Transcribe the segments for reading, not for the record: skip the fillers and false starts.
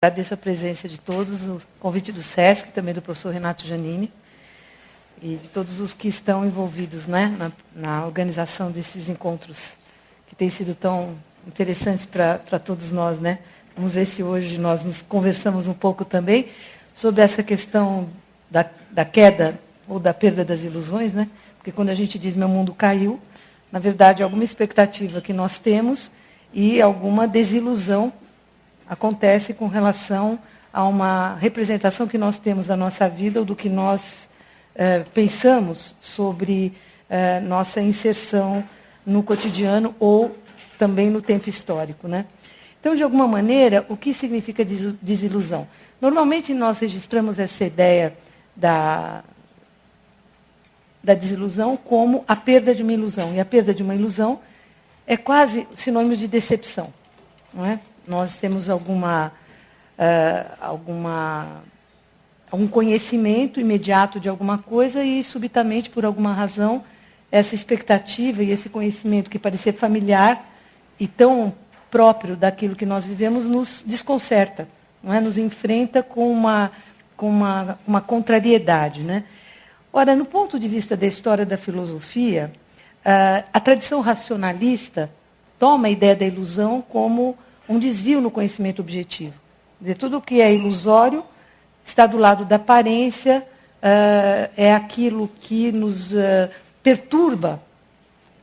Agradeço a presença de todos, o convite do SESC, também do professor Renato Giannini, e de todos os que estão envolvidos, né, na organização desses encontros, que têm sido tão interessantes para todos nós. Né? Vamos ver se hoje nós nos conversamos um pouco também sobre essa questão da queda ou da perda das ilusões, né? Porque quando a gente diz meu mundo caiu, na verdade, alguma expectativa que nós temos e alguma desilusão acontece com relação a uma representação que nós temos da nossa vida ou do que nós pensamos sobre nossa inserção no cotidiano ou também no tempo histórico. Né? Então, de alguma maneira, o que significa desilusão? Normalmente, nós registramos essa ideia da desilusão como a perda de uma ilusão. E a perda de uma ilusão é quase sinônimo de decepção. Não é? Nós temos algum conhecimento imediato de alguma coisa e, subitamente, por alguma razão, essa expectativa e esse conhecimento que parecia familiar e tão próprio daquilo que nós vivemos nos desconcerta, não é? Nos enfrenta com uma contrariedade. Né? Ora, no ponto de vista da história da filosofia, a tradição racionalista toma a ideia da ilusão como um desvio no conhecimento objetivo. Quer dizer, tudo o que é ilusório está do lado da aparência, é aquilo que nos perturba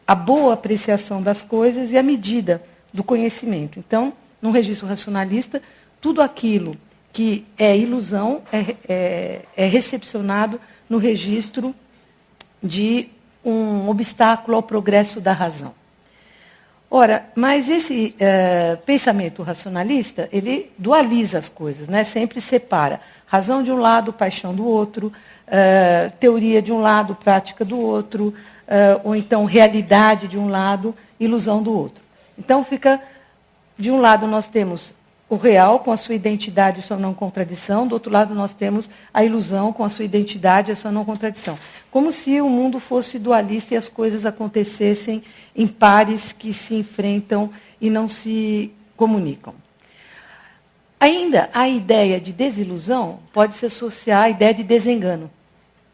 a boa apreciação das coisas e a medida do conhecimento. Então, num registro racionalista, tudo aquilo que é ilusão é recepcionado no registro de um obstáculo ao progresso da razão. Ora, mas esse pensamento racionalista, ele dualiza as coisas, né? Sempre separa razão de um lado, paixão do outro, teoria de um lado, prática do outro, ou então realidade de um lado, ilusão do outro. Então, de um lado nós temos o real com a sua identidade e sua não contradição, do outro lado nós temos a ilusão com a sua identidade e a sua não contradição. Como se o mundo fosse dualista e as coisas acontecessem em pares que se enfrentam e não se comunicam. Ainda, a ideia de desilusão pode se associar à ideia de desengano.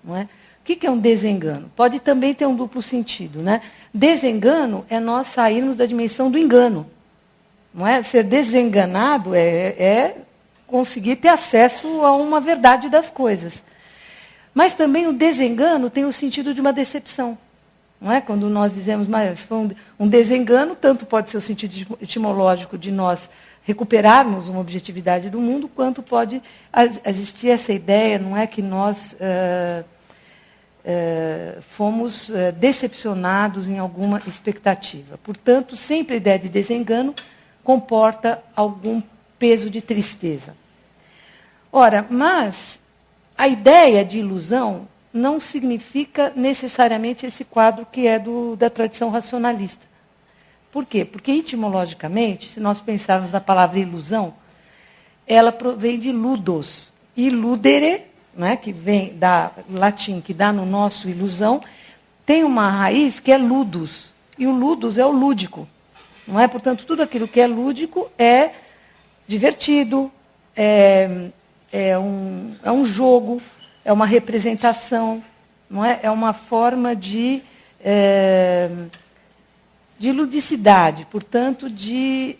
Não é? O que é um desengano? Pode também ter um duplo sentido. Né? Desengano é nós sairmos da dimensão do engano. Não é? Ser desenganado é conseguir ter acesso a uma verdade das coisas. Mas também o desengano tem o sentido de uma decepção. Não é? Quando nós dizemos, mas foi um desengano, tanto pode ser o sentido etimológico de nós recuperarmos uma objetividade do mundo, quanto pode existir essa ideia, não é, que nós fomos decepcionados em alguma expectativa. Portanto, sempre a ideia de desengano comporta algum peso de tristeza. Ora, mas a ideia de ilusão não significa necessariamente esse quadro que é da tradição racionalista. Por quê? Porque, etimologicamente, se nós pensarmos na palavra ilusão, ela provém de ludos. Illudere, né, que vem da latim, que dá no nosso ilusão, tem uma raiz que é ludus. E o ludus é o lúdico. Não é? Portanto, tudo aquilo que é lúdico é divertido, é um jogo, é uma representação, não é? É uma forma de ludicidade, portanto, de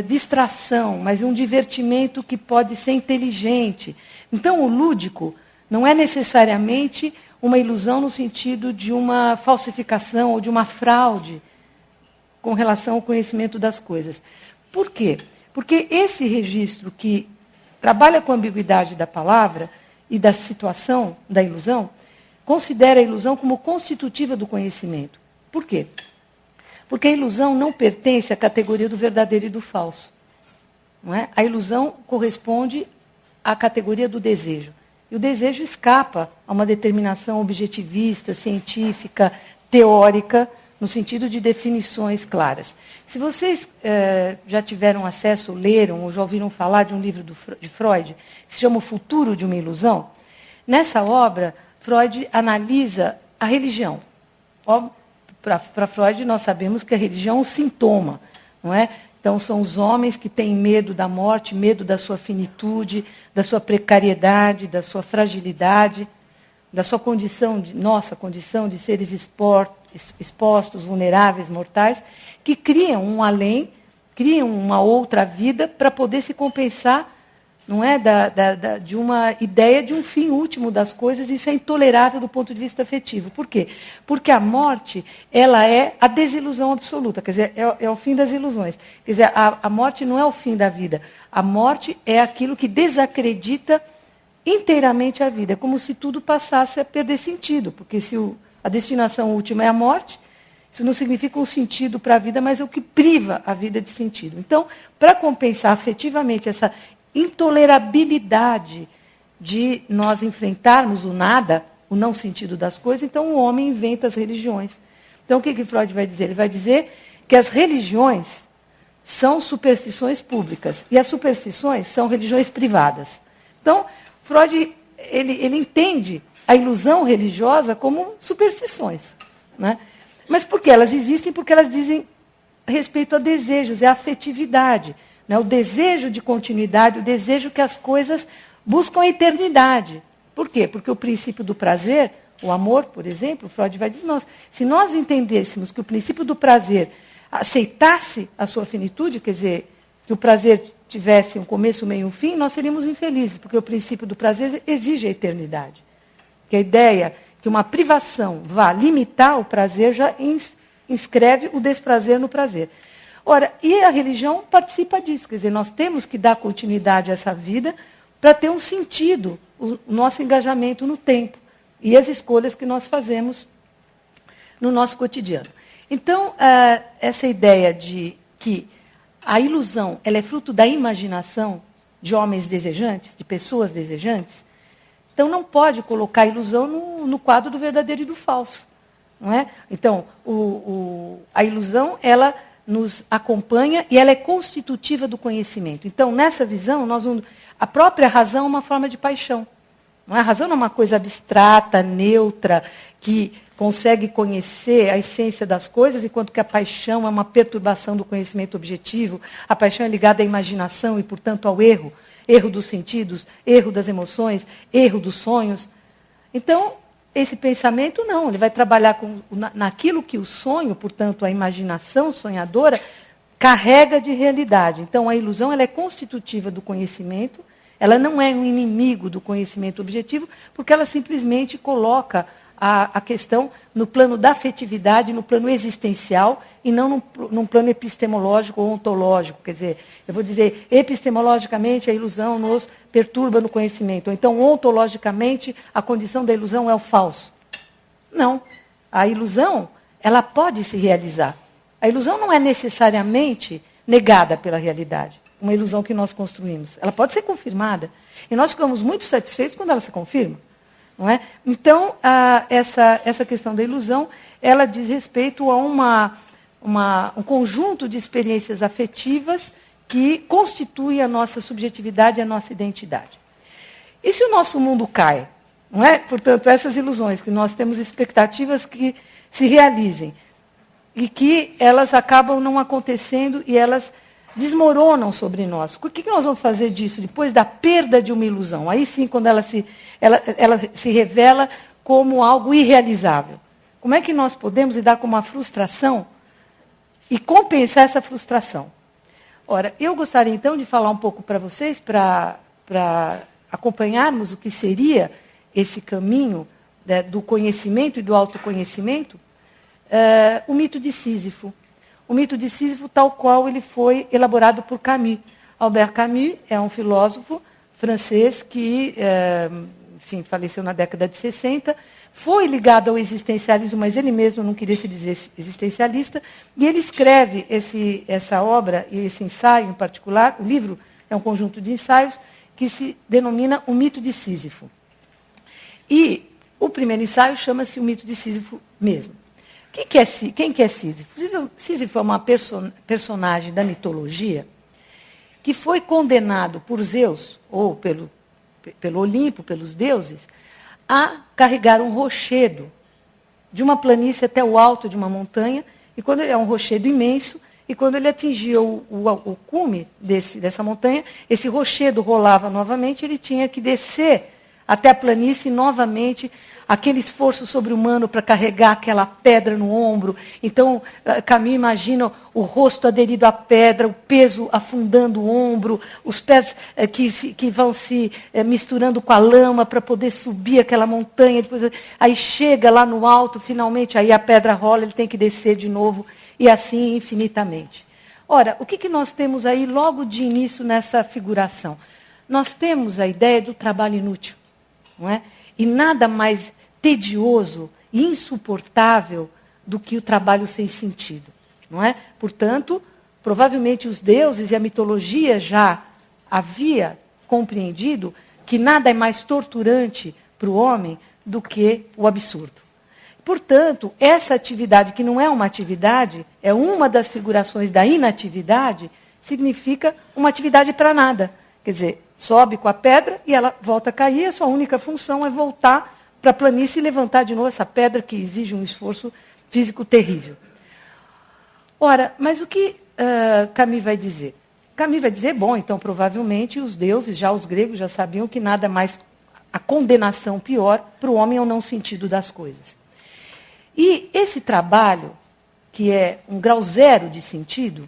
distração, mas um divertimento que pode ser inteligente. Então, o lúdico não é necessariamente uma ilusão no sentido de uma falsificação ou de uma fraude com relação ao conhecimento das coisas. Por quê? Porque esse registro que trabalha com a ambiguidade da palavra e da situação da ilusão, considera a ilusão como constitutiva do conhecimento. Por quê? Porque a ilusão não pertence à categoria do verdadeiro e do falso. Não é? A ilusão corresponde à categoria do desejo. E o desejo escapa a uma determinação objetivista, científica, teórica, no sentido de definições claras. Se vocês já tiveram acesso, leram ou já ouviram falar de um livro de Freud, que se chama O Futuro de uma Ilusão, nessa obra, Freud analisa a religião. Para Freud, nós sabemos que a religião é um sintoma, não é? Então, são os homens que têm medo da morte, medo da sua finitude, da sua precariedade, da sua fragilidade, da sua condição, nossa condição de seres expostos, vulneráveis, mortais, que criam um além, criam uma outra vida para poder se compensar, não é, de uma ideia de um fim último das coisas. Isso é intolerável do ponto de vista afetivo. Por quê? Porque a morte, ela é a desilusão absoluta, quer dizer, é o fim das ilusões. Quer dizer, a morte não é o fim da vida. A morte é aquilo que desacredita inteiramente a vida. É como se tudo passasse a perder sentido, porque se a destinação última é a morte, isso não significa um sentido para a vida, mas é o que priva a vida de sentido. Então, para compensar afetivamente essa intolerabilidade de nós enfrentarmos o nada, o não sentido das coisas, então o homem inventa as religiões. Então, o que Freud vai dizer? Ele vai dizer que as religiões são superstições públicas e as superstições são religiões privadas. Então, Freud ele entende a ilusão religiosa como superstições, né? Mas por que elas existem? Porque elas dizem respeito a desejos, é a afetividade, né? O desejo de continuidade, o desejo que as coisas buscam a eternidade. Por quê? Porque o princípio do prazer, o amor, por exemplo, Freud vai dizer, se nós entendêssemos que o princípio do prazer aceitasse a sua finitude, quer dizer, que o prazer tivesse um começo, um meio e um fim, nós seríamos infelizes, porque o princípio do prazer exige a eternidade. Que a ideia que uma privação vá limitar o prazer já inscreve o desprazer no prazer. Ora, e a religião participa disso, quer dizer, nós temos que dar continuidade a essa vida para ter um sentido, o nosso engajamento no tempo e as escolhas que nós fazemos no nosso cotidiano. Então, essa ideia de que a ilusão ela é fruto da imaginação de homens desejantes, de pessoas desejantes, então não pode colocar a ilusão no quadro do verdadeiro e do falso. Não é? Então, a ilusão, ela nos acompanha e ela é constitutiva do conhecimento. Então, nessa visão, a própria razão é uma forma de paixão. Não é? A razão não é uma coisa abstrata, neutra, que consegue conhecer a essência das coisas, enquanto que a paixão é uma perturbação do conhecimento objetivo. A paixão é ligada à imaginação e, portanto, ao erro. Erro dos sentidos, erro das emoções, erro dos sonhos. Então, esse pensamento não, ele vai trabalhar naquilo que o sonho, portanto, a imaginação sonhadora, carrega de realidade. Então, a ilusão ela é constitutiva do conhecimento, ela não é um inimigo do conhecimento objetivo, porque ela simplesmente coloca a questão no plano da afetividade, no plano existencial, e não num plano epistemológico ou ontológico. Quer dizer, eu vou dizer, epistemologicamente a ilusão nos perturba no conhecimento. Ou então, ontologicamente, a condição da ilusão é o falso. Não. A ilusão, ela pode se realizar. A ilusão não é necessariamente negada pela realidade. Uma ilusão que nós construímos. Ela pode ser confirmada. E nós ficamos muito satisfeitos quando ela se confirma. Não é? Então, essa questão da ilusão, ela diz respeito a um conjunto de experiências afetivas que constitui a nossa subjetividade e a nossa identidade. E se o nosso mundo cai? Não é? Portanto, essas ilusões, que nós temos expectativas que se realizem, e que elas acabam não acontecendo e elas desmoronam sobre nós. O que nós vamos fazer disso depois da perda de uma ilusão? Aí sim, quando ela se revela como algo irrealizável. Como é que nós podemos lidar com uma frustração e compensar essa frustração? Ora, eu gostaria então de falar um pouco para vocês, para acompanharmos o que seria esse caminho, né, do conhecimento e do autoconhecimento, o mito de Sísifo. O mito de Sísifo, tal qual ele foi elaborado por Camus. Albert Camus é um filósofo francês que, enfim, faleceu na década de 60, foi ligado ao existencialismo, mas ele mesmo não queria se dizer existencialista, e ele escreve essa obra, e esse ensaio em particular, o livro é um conjunto de ensaios, que se denomina O Mito de Sísifo. E o primeiro ensaio chama-se O Mito de Sísifo mesmo. Quem que é Sísifo? Sísifo é uma personagem da mitologia que foi condenado por Zeus, ou pelo Olimpo, pelos deuses, a carregar um rochedo de uma planície até o alto de uma montanha, e quando é um rochedo imenso, e quando ele atingia o cume dessa montanha, esse rochedo rolava novamente, ele tinha que descer até a planície novamente, aquele esforço sobre-humano para carregar aquela pedra no ombro. Então, Camus imagina o rosto aderido à pedra, o peso afundando o ombro, os pés que vão se misturando com a lama para poder subir aquela montanha. Depois, aí chega lá no alto, finalmente, aí a pedra rola, ele tem que descer de novo, e assim infinitamente. Ora, o que nós temos aí logo de início nessa figuração? Nós temos a ideia do trabalho inútil, não é? E nada mais tedioso e insuportável do que o trabalho sem sentido, não é? Portanto, provavelmente os deuses e a mitologia já havia compreendido que nada é mais torturante para o homem do que o absurdo. Portanto, essa atividade, que não é uma atividade, é uma das figurações da inatividade, significa uma atividade para nada. Quer dizer, sobe com a pedra e ela volta a cair, a sua única função é voltar para a planície e levantar de novo essa pedra que exige um esforço físico terrível. Ora, mas o que Camus vai dizer? Camus vai dizer, bom, então provavelmente os deuses, já os gregos, já sabiam que nada mais a condenação pior para o homem é o não sentido das coisas. E esse trabalho, que é um grau zero de sentido,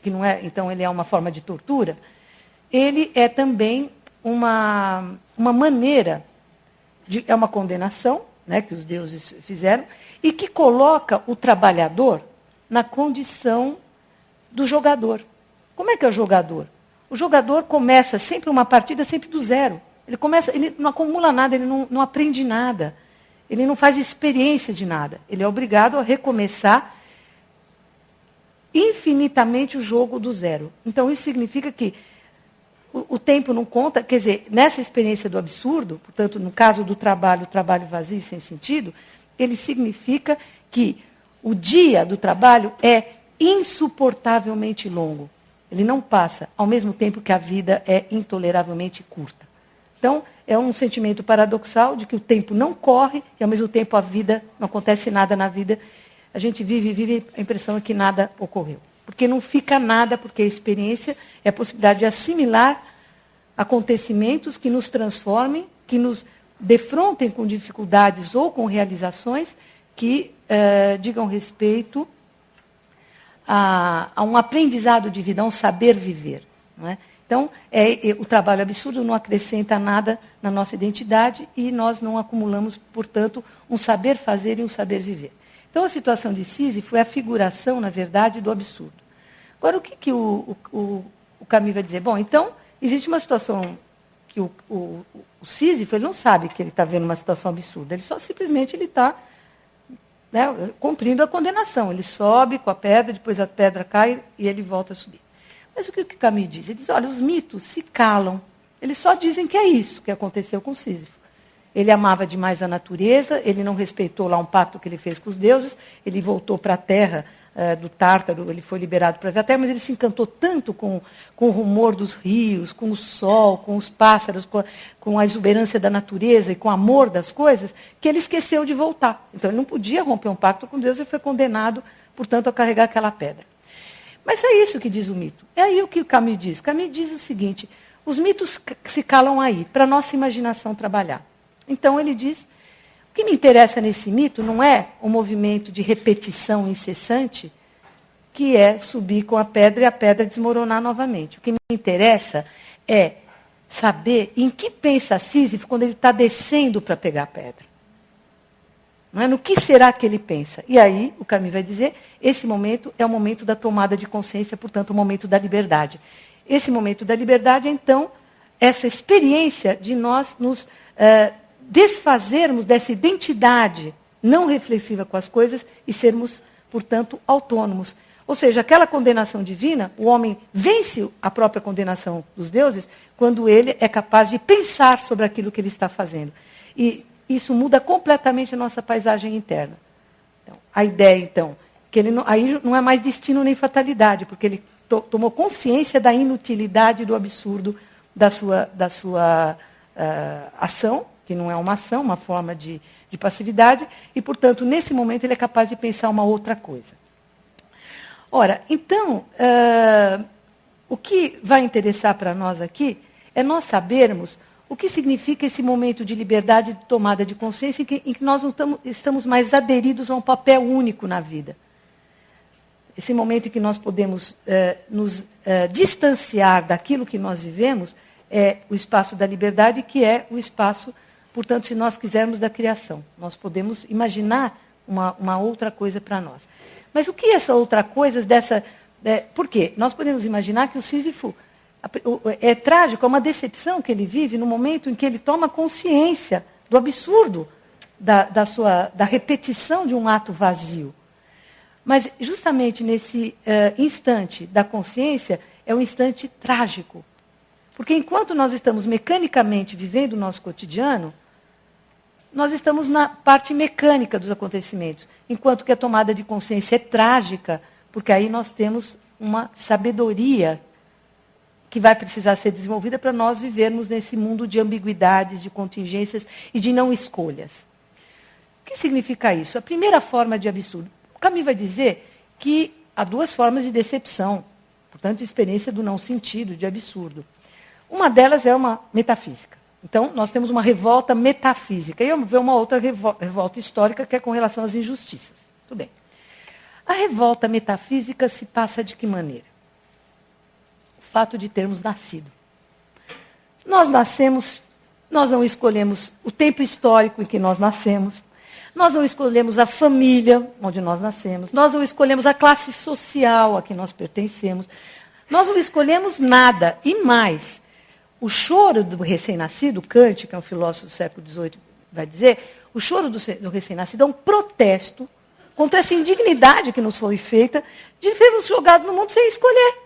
que não é, então ele é uma forma de tortura, ele é também uma maneira, é uma condenação, né, que os deuses fizeram, e que coloca o trabalhador na condição do jogador. Como é que é o jogador? O jogador começa sempre uma partida sempre do zero. Ele não acumula nada, ele não aprende nada. Ele não faz experiência de nada. Ele é obrigado a recomeçar infinitamente o jogo do zero. Então, isso significa que o tempo não conta, quer dizer, nessa experiência do absurdo, portanto, no caso do trabalho, o trabalho vazio e sem sentido, ele significa que o dia do trabalho é insuportavelmente longo. Ele não passa ao mesmo tempo que a vida é intoleravelmente curta. Então, é um sentimento paradoxal de que o tempo não corre e, ao mesmo tempo, a vida, não acontece nada na vida. A gente vive a impressão de que nada ocorreu. Porque não fica nada, porque a experiência é a possibilidade de assimilar acontecimentos que nos transformem, que nos defrontem com dificuldades ou com realizações que digam respeito a um aprendizado de vida, a um saber viver. Não é? Então, o trabalho absurdo não acrescenta nada na nossa identidade e nós não acumulamos, portanto, um saber fazer e um saber viver. Então, a situação de Sísifo é a figuração, na verdade, do absurdo. Agora, o que o Camus vai dizer? Bom, então, existe uma situação que o Sísifo ele não sabe que ele está vendo uma situação absurda, ele só simplesmente está cumprindo a condenação. Ele sobe com a pedra, depois a pedra cai e ele volta a subir. Mas o que o Camus diz? Ele diz, olha, os mitos se calam. Eles só dizem que é isso que aconteceu com Sísifo. Ele amava demais a natureza, ele não respeitou lá um pacto que ele fez com os deuses, ele voltou para a terra do Tártaro, ele foi liberado para a terra, mas ele se encantou tanto com o rumor dos rios, com o sol, com os pássaros, com a exuberância da natureza e com o amor das coisas, que ele esqueceu de voltar. Então ele não podia romper um pacto com Deus e foi condenado, portanto, a carregar aquela pedra. Mas é isso que diz o mito. É aí o que o Camus diz. Camus diz o seguinte, os mitos se calam aí, para a nossa imaginação trabalhar. Então ele diz, o que me interessa nesse mito não é o movimento de repetição incessante, que é subir com a pedra e a pedra desmoronar novamente. O que me interessa é saber em que pensa Sísifo quando ele está descendo para pegar a pedra. Não é? No que será que ele pensa? E aí, o Camus vai dizer, esse momento é o momento da tomada de consciência, portanto, o momento da liberdade. Esse momento da liberdade é, então, essa experiência de nós nos desfazermos dessa identidade não reflexiva com as coisas e sermos, portanto, autônomos. Ou seja, aquela condenação divina, o homem vence a própria condenação dos deuses quando ele é capaz de pensar sobre aquilo que ele está fazendo. E isso muda completamente a nossa paisagem interna. Então, a ideia, então, que ele não, aí não é mais destino nem fatalidade, porque ele tomou consciência da inutilidade, do absurdo da sua ação, que não é uma ação, uma forma de passividade, e, portanto, nesse momento ele é capaz de pensar uma outra coisa. Ora, então, o que vai interessar para nós aqui é nós sabermos o que significa esse momento de liberdade de tomada de consciência em que nós não estamos mais aderidos a um papel único na vida. Esse momento em que nós podemos nos distanciar daquilo que nós vivemos é o espaço da liberdade, que é o espaço, portanto, se nós quisermos, da criação. Nós podemos imaginar uma outra coisa para nós. Mas o que é essa outra coisa dessa... por quê? Nós podemos imaginar que o Sísifo é trágico, é uma decepção que ele vive no momento em que ele toma consciência do absurdo da repetição de um ato vazio. Mas justamente nesse instante da consciência é um instante trágico. Porque enquanto nós estamos mecanicamente vivendo o nosso cotidiano, nós estamos na parte mecânica dos acontecimentos. Enquanto que a tomada de consciência é trágica, porque aí nós temos uma sabedoria que vai precisar ser desenvolvida para nós vivermos nesse mundo de ambiguidades, de contingências e de não escolhas. O que significa isso? A primeira forma de absurdo. O Camus vai dizer que há duas formas de decepção, portanto, de experiência do não sentido, de absurdo. Uma delas é uma metafísica. Então, nós temos uma revolta metafísica. E vamos ver uma outra revolta histórica, que é com relação às injustiças. Tudo bem. A revolta metafísica se passa de que maneira? O fato de termos nascido. Nós nascemos, nós não escolhemos o tempo histórico em que nós nascemos, nós não escolhemos a família onde nós nascemos, nós não escolhemos a classe social a que nós pertencemos, nós não escolhemos nada. E mais, o choro do recém-nascido, Kant, que é um filósofo do século XVIII, vai dizer, o choro do recém-nascido é um protesto contra essa indignidade que nos foi feita de sermos jogados no mundo sem escolher.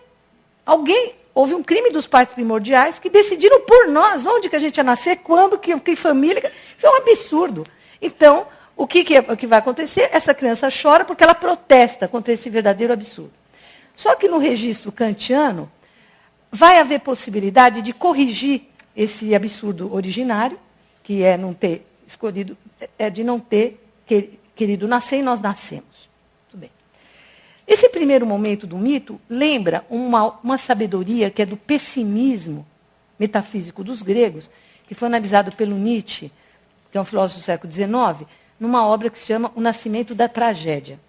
Houve um crime dos pais primordiais que decidiram por nós onde que a gente ia nascer, quando, que família. Isso é um absurdo. Então, o que vai acontecer? Essa criança chora porque ela protesta contra esse verdadeiro absurdo. Só que no registro kantiano, vai haver possibilidade de corrigir esse absurdo originário, que é não ter escolhido, de não ter querido nascer e nós nascemos. Tudo bem. Esse primeiro momento do mito lembra uma sabedoria que é do pessimismo metafísico dos gregos, que foi analisado pelo Nietzsche, que é um filósofo do século XIX, numa obra que se chama O Nascimento da Tragédia,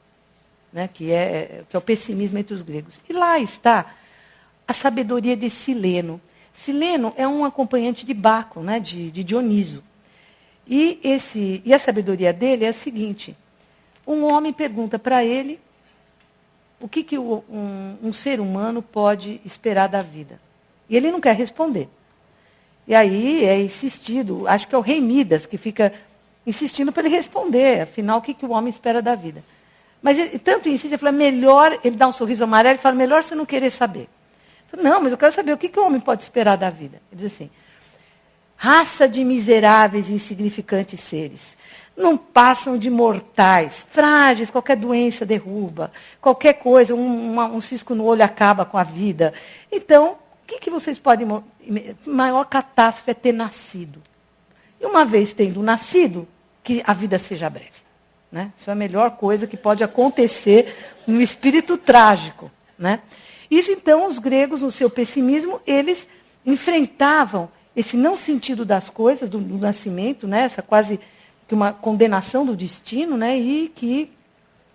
né, que é o pessimismo entre os gregos. E lá está a sabedoria de Sileno. Sileno é um acompanhante de Baco, né, de Dioniso. E a sabedoria dele é a seguinte: um homem pergunta para ele o que um ser humano pode esperar da vida. E ele não quer responder. E aí é insistido, acho que é o rei Midas que fica insistindo para ele responder, afinal, o que o homem espera da vida. Mas ele tanto insiste, ele fala, melhor, ele dá um sorriso amarelo e fala, melhor você não querer saber. Falo, não, mas eu quero saber o que o homem pode esperar da vida. Ele diz assim, raça de miseráveis e insignificantes seres, não passam de mortais, frágeis, qualquer doença derruba, qualquer coisa, um cisco no olho acaba com a vida. Então, o que vocês podem... Maior catástrofe é ter nascido. E uma vez tendo nascido, que a vida seja breve. Né? Isso é a melhor coisa que pode acontecer no espírito trágico. Né? Isso, então, os gregos, no seu pessimismo, eles enfrentavam esse não sentido das coisas, do nascimento, né? Essa quase que uma condenação do destino, né? E que,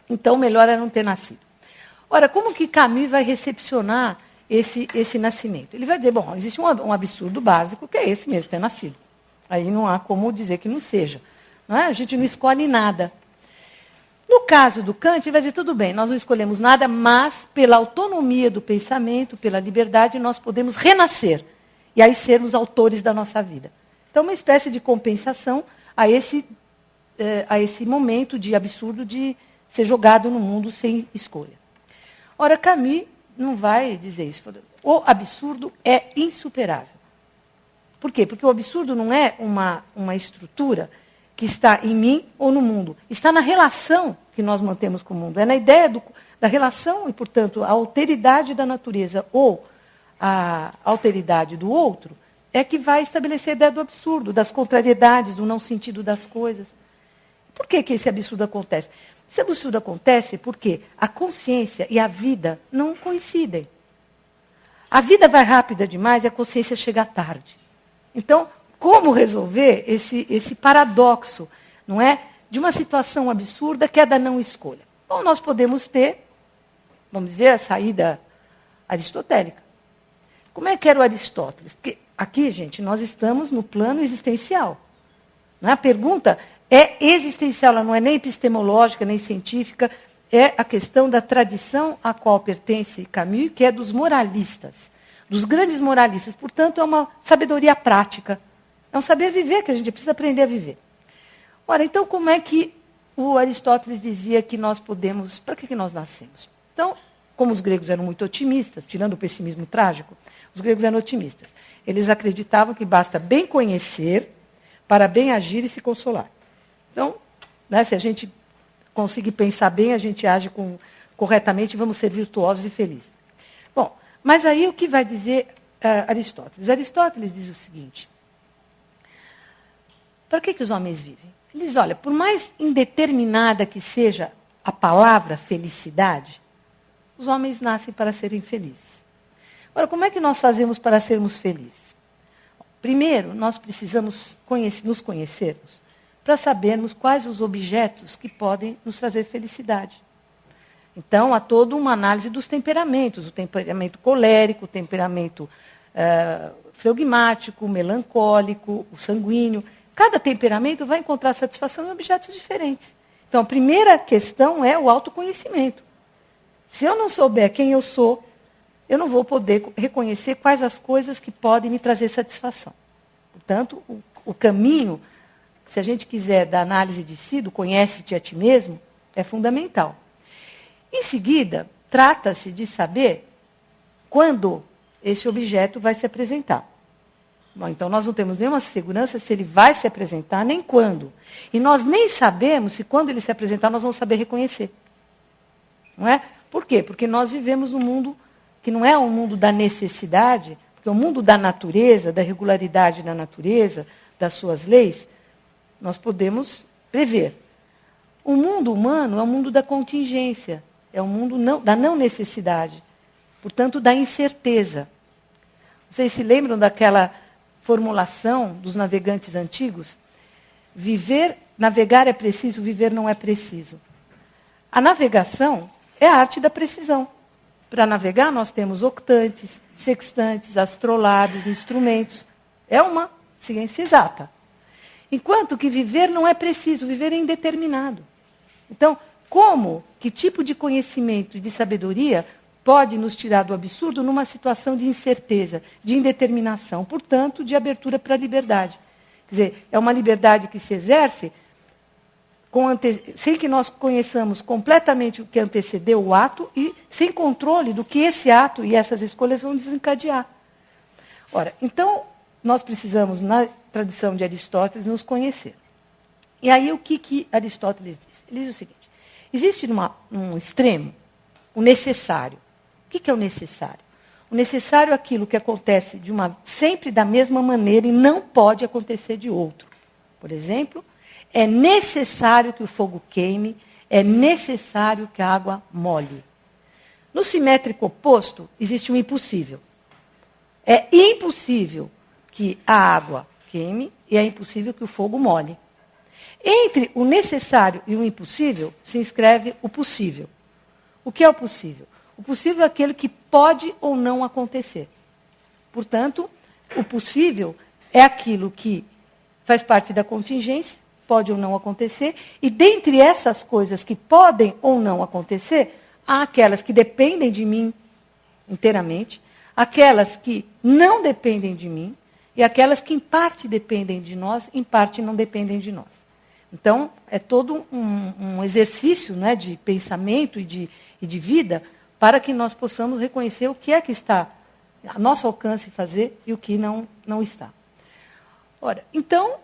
então, melhor era não ter nascido. Ora, como que Camus vai recepcionar esse nascimento? Ele vai dizer, bom, existe um absurdo básico, que é esse mesmo, ter nascido. Aí não há como dizer que não seja. Não é? A gente não escolhe nada. No caso do Kant, ele vai dizer, tudo bem, nós não escolhemos nada, mas pela autonomia do pensamento, pela liberdade, nós podemos renascer. E aí sermos autores da nossa vida. Então, uma espécie de compensação a esse momento de absurdo de ser jogado no mundo sem escolha. Ora, Camus não vai dizer isso. O absurdo é insuperável. Por quê? Porque o absurdo não é uma estrutura que está em mim ou no mundo. Está na relação que nós mantemos com o mundo. É na ideia da relação e, portanto, a alteridade da natureza ou a alteridade do outro é que vai estabelecer a ideia do absurdo, das contrariedades, do não sentido das coisas. Por que esse absurdo acontece? Esse absurdo acontece porque a consciência e a vida não coincidem. A vida vai rápida demais e a consciência chega tarde. Então, como resolver esse paradoxo, não é? De uma situação absurda que é da não escolha? Bom, nós podemos ter, vamos dizer, a saída aristotélica. Como é que era o Aristóteles? Porque aqui, gente, nós estamos no plano existencial. Não é? A pergunta é existencial, ela não é nem epistemológica, nem científica, é a questão da tradição a qual pertence Camus, que é dos moralistas, dos grandes moralistas. Portanto, é uma sabedoria prática. É um saber viver que a gente precisa aprender a viver. Ora, então, como é que o Aristóteles dizia que nós podemos... Para que nós nascemos? Então, como os gregos eram muito otimistas, tirando o pessimismo trágico, os gregos eram otimistas. Eles acreditavam que basta bem conhecer para bem agir e se consolar. Então, né, se a gente conseguir pensar bem, a gente age corretamente e vamos ser virtuosos e felizes. Bom, mas aí o que vai dizer Aristóteles? Aristóteles diz o seguinte: para que os homens vivem? Ele diz, olha, por mais indeterminada que seja a palavra felicidade, os homens nascem para serem felizes. Agora, como é que nós fazemos para sermos felizes? Primeiro, nós precisamos nos conhecermos para sabermos quais os objetos que podem nos trazer felicidade. Então, há toda uma análise dos temperamentos, o temperamento colérico, o temperamento flegmático, melancólico, o sanguíneo. Cada temperamento vai encontrar satisfação em objetos diferentes. Então, a primeira questão é o autoconhecimento. Se eu não souber quem eu sou, eu não vou poder reconhecer quais as coisas que podem me trazer satisfação. Portanto, o caminho, se a gente quiser da análise de si, do conhece-te a ti mesmo, é fundamental. Em seguida, trata-se de saber quando esse objeto vai se apresentar. Bom, então, nós não temos nenhuma segurança se ele vai se apresentar, nem quando. E nós nem sabemos se quando ele se apresentar, nós vamos saber reconhecer. Não é? Por quê? Porque nós vivemos num mundo que não é um mundo da necessidade, porque o mundo da natureza, da regularidade da natureza, das suas leis, nós podemos prever. O mundo humano é um mundo da contingência, é um mundo da não necessidade, portanto, da incerteza. Vocês se lembram daquela formulação dos navegantes antigos? Navegar é preciso, viver não é preciso. A navegação é a arte da precisão. Para navegar, nós temos octantes, sextantes, astrolados, instrumentos. É uma ciência exata. Enquanto que viver não é preciso, viver é indeterminado. Então, que tipo de conhecimento e de sabedoria pode nos tirar do absurdo numa situação de incerteza, de indeterminação, portanto, de abertura para a liberdade? Quer dizer, é uma liberdade que se exerce sem que nós conheçamos completamente o que antecedeu o ato e sem controle do que esse ato e essas escolhas vão desencadear. Ora, então, nós precisamos, na tradição de Aristóteles, nos conhecer. E aí, o que Aristóteles diz? Ele diz o seguinte: existe num extremo o necessário. O que é o necessário? O necessário é aquilo que acontece sempre da mesma maneira e não pode acontecer de outro. Por exemplo, é necessário que o fogo queime, é necessário que a água molhe. No simétrico oposto, existe o impossível. É impossível que a água queime e é impossível que o fogo molhe. Entre o necessário e o impossível se inscreve o possível. O que é o possível? O possível é aquele que pode ou não acontecer. Portanto, o possível é aquilo que faz parte da contingência, pode ou não acontecer, e dentre essas coisas que podem ou não acontecer, há aquelas que dependem de mim inteiramente, aquelas que não dependem de mim, e aquelas que em parte dependem de nós, em parte não dependem de nós. Então, é todo um exercício, né, de pensamento e de vida para que nós possamos reconhecer o que é que está a nosso alcance fazer e o que não está. Ora, então,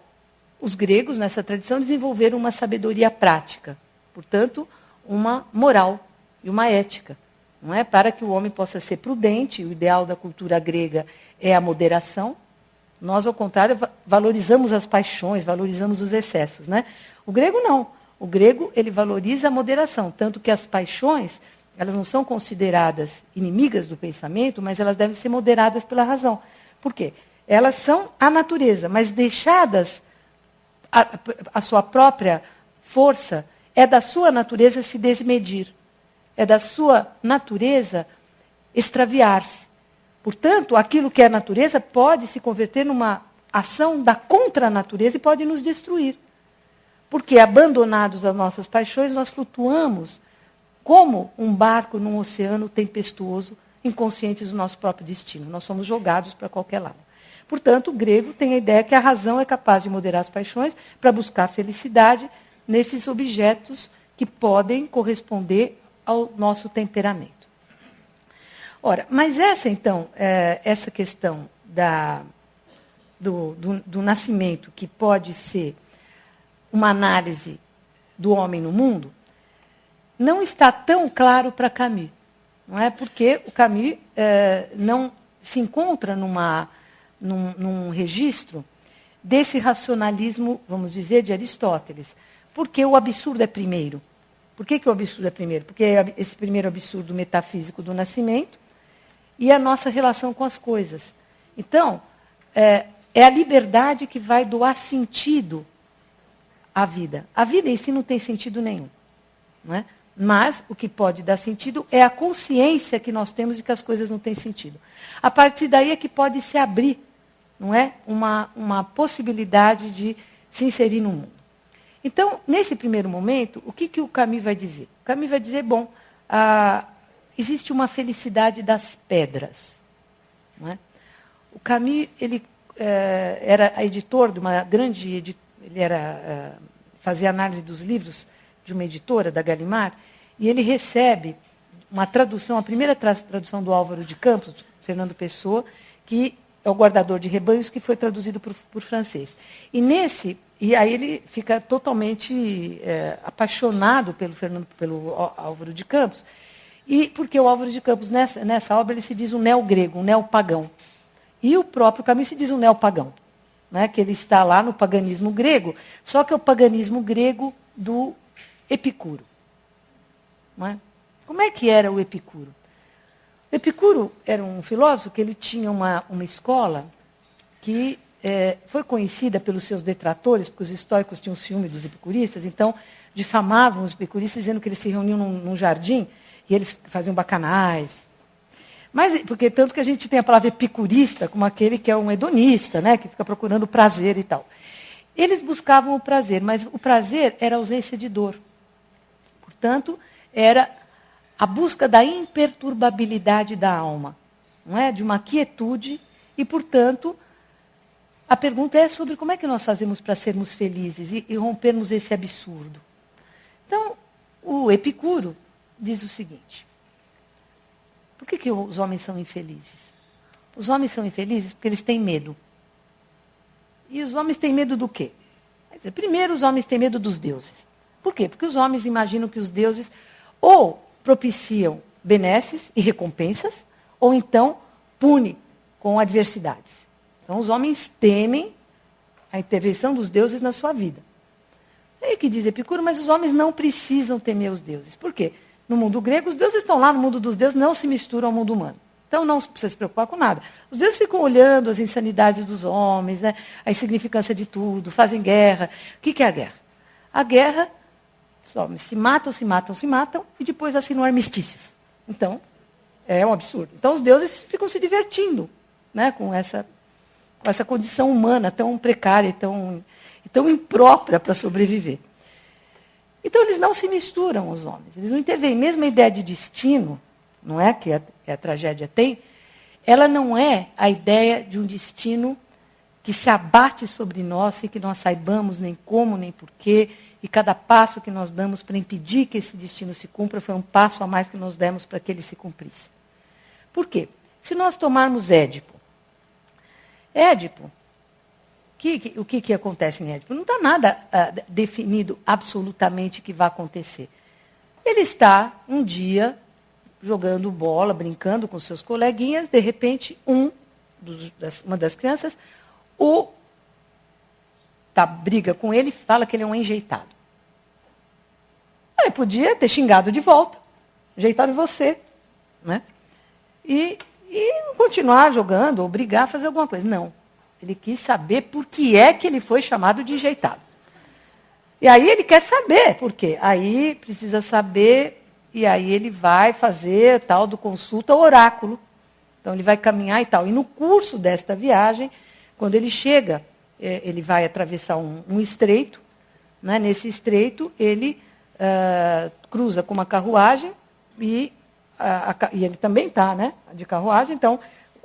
os gregos, nessa tradição, desenvolveram uma sabedoria prática, portanto, uma moral e uma ética, não é? Para que o homem possa ser prudente. O ideal da cultura grega é a moderação. Nós, ao contrário, valorizamos as paixões, valorizamos os excessos, né? O grego não. O grego, ele valoriza a moderação, tanto que as paixões, elas não são consideradas inimigas do pensamento, mas elas devem ser moderadas pela razão. Por quê? Elas são a natureza, mas deixadas a sua própria força, é da sua natureza se desmedir. É da sua natureza extraviar-se. Portanto, aquilo que é natureza pode se converter numa ação da contra-natureza e pode nos destruir. Porque, abandonados às nossas paixões, nós flutuamos como um barco num oceano tempestuoso, inconscientes do nosso próprio destino. Nós somos jogados para qualquer lado. Portanto, o grego tem a ideia que a razão é capaz de moderar as paixões para buscar a felicidade nesses objetos que podem corresponder ao nosso temperamento. Ora, mas essa questão do nascimento, que pode ser uma análise do homem no mundo, não está tão claro para Camus. Não é? Porque o Camus não se encontra num registro desse racionalismo, vamos dizer, de Aristóteles. Porque o absurdo é primeiro. Por que o absurdo é primeiro? Porque é esse primeiro absurdo metafísico do nascimento e a nossa relação com as coisas. Então, é a liberdade que vai doar sentido à vida. A vida em si não tem sentido nenhum. Não é? Mas o que pode dar sentido é a consciência que nós temos de que as coisas não têm sentido. A partir daí é que pode se abrir, não é? Uma possibilidade de se inserir no mundo. Então, nesse primeiro momento, o que o Camus vai dizer? O Camus vai dizer, existe uma felicidade das pedras. Não é? O Camus, ele era editor de uma grande editora, ele fazia análise dos livros de uma editora, da Gallimard, e ele recebe uma tradução, a primeira tradução do Álvaro de Campos, Fernando Pessoa, que é o guardador de rebanhos, que foi traduzido por francês. E aí ele fica totalmente apaixonado pelo Álvaro de Campos, e porque o Álvaro de Campos, nessa obra, ele se diz um neogrego, um neopagão. E o próprio Camus se diz um neopagão, né, que ele está lá no paganismo grego, só que é o paganismo grego do Epicuro. Não é? Como é que era o Epicuro? O Epicuro era um filósofo que ele tinha uma escola que foi conhecida pelos seus detratores, porque os estoicos tinham ciúme dos epicuristas, então difamavam os epicuristas dizendo que eles se reuniam num jardim e eles faziam bacanais. Mas, porque tanto que a gente tem a palavra epicurista como aquele que é um hedonista, né, que fica procurando prazer e tal. Eles buscavam o prazer, mas o prazer era a ausência de dor. Portanto, era a busca da imperturbabilidade da alma, não é? De uma quietude, e, portanto, a pergunta é sobre como é que nós fazemos para sermos felizes e rompermos esse absurdo. Então, o Epicuro diz o seguinte: por que os homens são infelizes? Os homens são infelizes porque eles têm medo. E os homens têm medo do quê? Quer dizer, primeiro, os homens têm medo dos deuses. Por quê? Porque os homens imaginam que os deuses ou propiciam benesses e recompensas, ou então punem com adversidades. Então, os homens temem a intervenção dos deuses na sua vida. É o que diz Epicuro, mas os homens não precisam temer os deuses. Por quê? No mundo grego, os deuses estão lá, no mundo dos deuses não se misturam ao mundo humano. Então, não precisa se preocupar com nada. Os deuses ficam olhando as insanidades dos homens, né, a insignificância de tudo, fazem guerra. O que é a guerra? A guerra, os homens se matam, e depois assinam armistícios. Então, é um absurdo. Então, os deuses ficam se divertindo, né, com essa condição humana tão precária e tão imprópria para sobreviver. Então, eles não se misturam, os homens. Eles não intervêm. Mesmo a ideia de destino, não é, que a tragédia tem, ela não é a ideia de um destino que se abate sobre nós sem que nós saibamos nem como, nem porquê, e cada passo que nós damos para impedir que esse destino se cumpra foi um passo a mais que nós demos para que ele se cumprisse. Por quê? Se nós tomarmos Édipo, o que acontece em Édipo? Não está nada definido absolutamente que vai acontecer. Ele está, um dia, jogando bola, brincando com seus coleguinhas, de repente, uma das crianças briga com ele e fala que ele é um enjeitado. podia ter xingado de volta, jeitado em você, né? E continuar jogando, ou brigar, fazer alguma coisa. Não. Ele quis saber por que é que ele foi chamado de enjeitado. E aí ele quer saber por quê. Aí precisa saber, e aí ele vai fazer tal do consulta ao oráculo. Então ele vai caminhar e tal. E no curso desta viagem, quando ele chega, ele vai atravessar um estreito. Né? Nesse estreito, ele cruza com uma carruagem e ele também está, né, de carruagem. Então,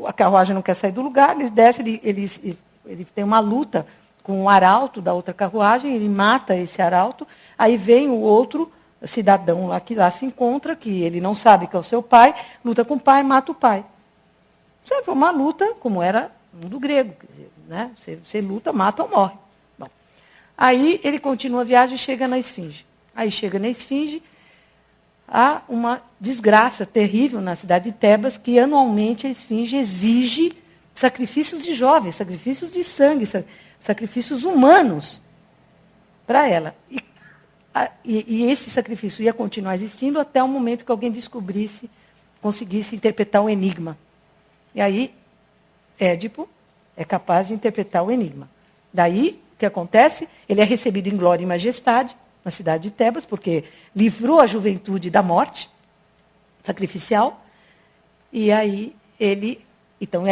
a carruagem não quer sair do lugar, eles descem, ele tem uma luta com o arauto da outra carruagem, ele mata esse arauto, aí vem o outro cidadão lá que lá se encontra, que ele não sabe que é o seu pai, luta com o pai, mata o pai. Isso foi uma luta, como era no mundo grego, quer dizer, né? Você luta, mata ou morre. Bom, aí ele continua a viagem e chega na Esfinge. Aí chega na Esfinge, há uma desgraça terrível na cidade de Tebas, que anualmente a Esfinge exige sacrifícios de jovens, sacrifícios de sangue, sacrifícios humanos para ela. E esse sacrifício ia continuar existindo até o momento que alguém conseguisse interpretar o enigma. E aí, Édipo é capaz de interpretar o enigma. Daí, o que acontece? Ele é recebido em glória e majestade na cidade de Tebas, porque livrou a juventude da morte sacrificial. E aí, então,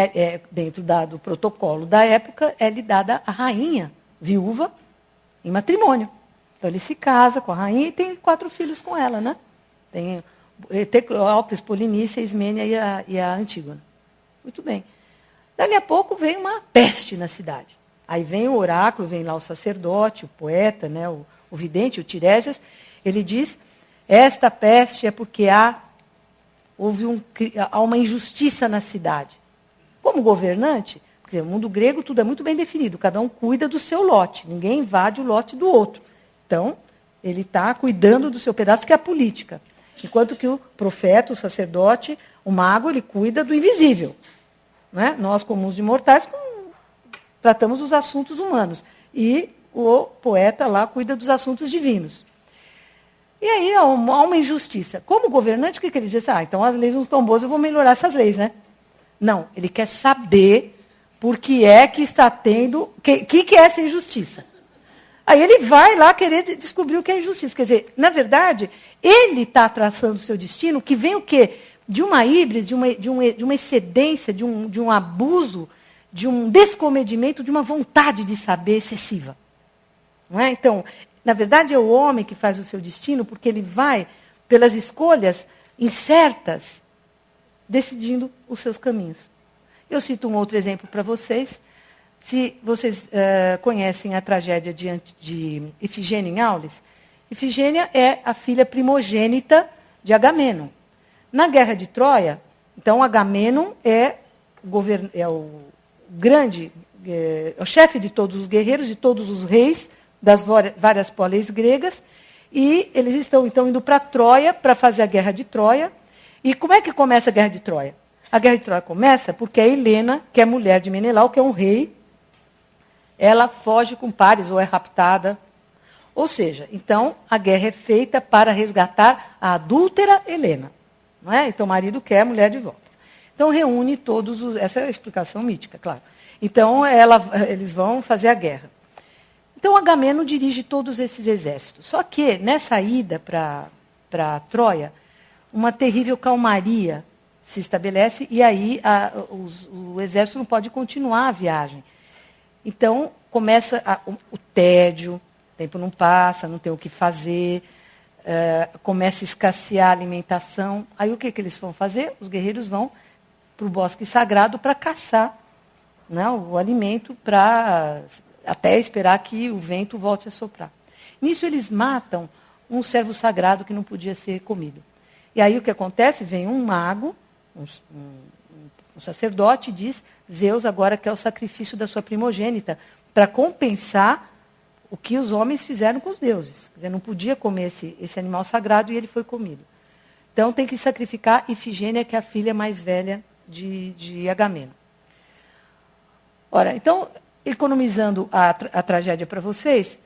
dentro do protocolo da época, é-lhe dada a rainha viúva em matrimônio. Então, ele se casa com a rainha e tem 4 filhos com ela, né? Tem Teclópis, Polinícia, Ismênia e a Antígona. Muito bem. Dali a pouco vem uma peste na cidade. Aí vem o oráculo, vem lá o sacerdote, o poeta, né, o vidente, o Tiresias. Ele diz, esta peste é porque há uma injustiça na cidade. Como governante, porque no mundo grego tudo é muito bem definido, cada um cuida do seu lote, ninguém invade o lote do outro. Então, ele está cuidando do seu pedaço, que é a política. Enquanto que o profeta, o sacerdote, o mago, ele cuida do invisível. Né? Nós, comuns de mortais, tratamos os assuntos humanos. E o poeta lá cuida dos assuntos divinos. E aí há uma injustiça. Como governante, o que ele diz? Então as leis não estão boas, eu vou melhorar essas leis, né? Não, ele quer saber por que é que está tendo... O que é essa injustiça? Aí ele vai lá querer descobrir o que é injustiça. Quer dizer, na verdade, ele está traçando o seu destino, que vem o quê? De uma híbride, de uma excedência, de um abuso, de um descomedimento, de uma vontade de saber excessiva. Não é? Então, na verdade, é o homem que faz o seu destino, porque ele vai, pelas escolhas incertas, decidindo os seus caminhos. Eu cito um outro exemplo para vocês. Se vocês conhecem a tragédia de Ifigênia em Aulis, Ifigênia é a filha primogênita de Agamemnon. Na Guerra de Troia, então, Agamemnon é o grande, o chefe de todos os guerreiros, de todos os reis, das várias polis gregas, e eles estão, então, indo para Troia para fazer a Guerra de Troia. E como é que começa a Guerra de Troia? A Guerra de Troia começa porque a Helena, que é mulher de Menelau, que é um rei, ela foge com Paris ou é raptada. Ou seja, então, a guerra é feita para resgatar a adúltera Helena. Não é? Então, o marido quer a mulher de volta. Então, reúne todos os... Essa é a explicação mítica, claro. Então, eles vão fazer a guerra. Então, Agamemnon dirige todos esses exércitos. Só que, nessa ida para Troia, uma terrível calmaria se estabelece e aí o exército não pode continuar a viagem. Então, começa o tédio, o tempo não passa, não tem o que fazer, começa a escassear a alimentação. Aí o que eles vão fazer? Os guerreiros vão para o bosque sagrado para caçar, né, o alimento, até esperar que o vento volte a soprar. Nisso eles matam um servo sagrado que não podia ser comido. E aí o que acontece? Vem um mago, um sacerdote, e diz, Zeus agora quer o sacrifício da sua primogênita, para compensar o que os homens fizeram com os deuses. Quer dizer, não podia comer esse animal sagrado e ele foi comido. Então tem que sacrificar Ifigênia, que é a filha mais velha de Agamemnon. Ora, então, economizando a tragédia para vocês,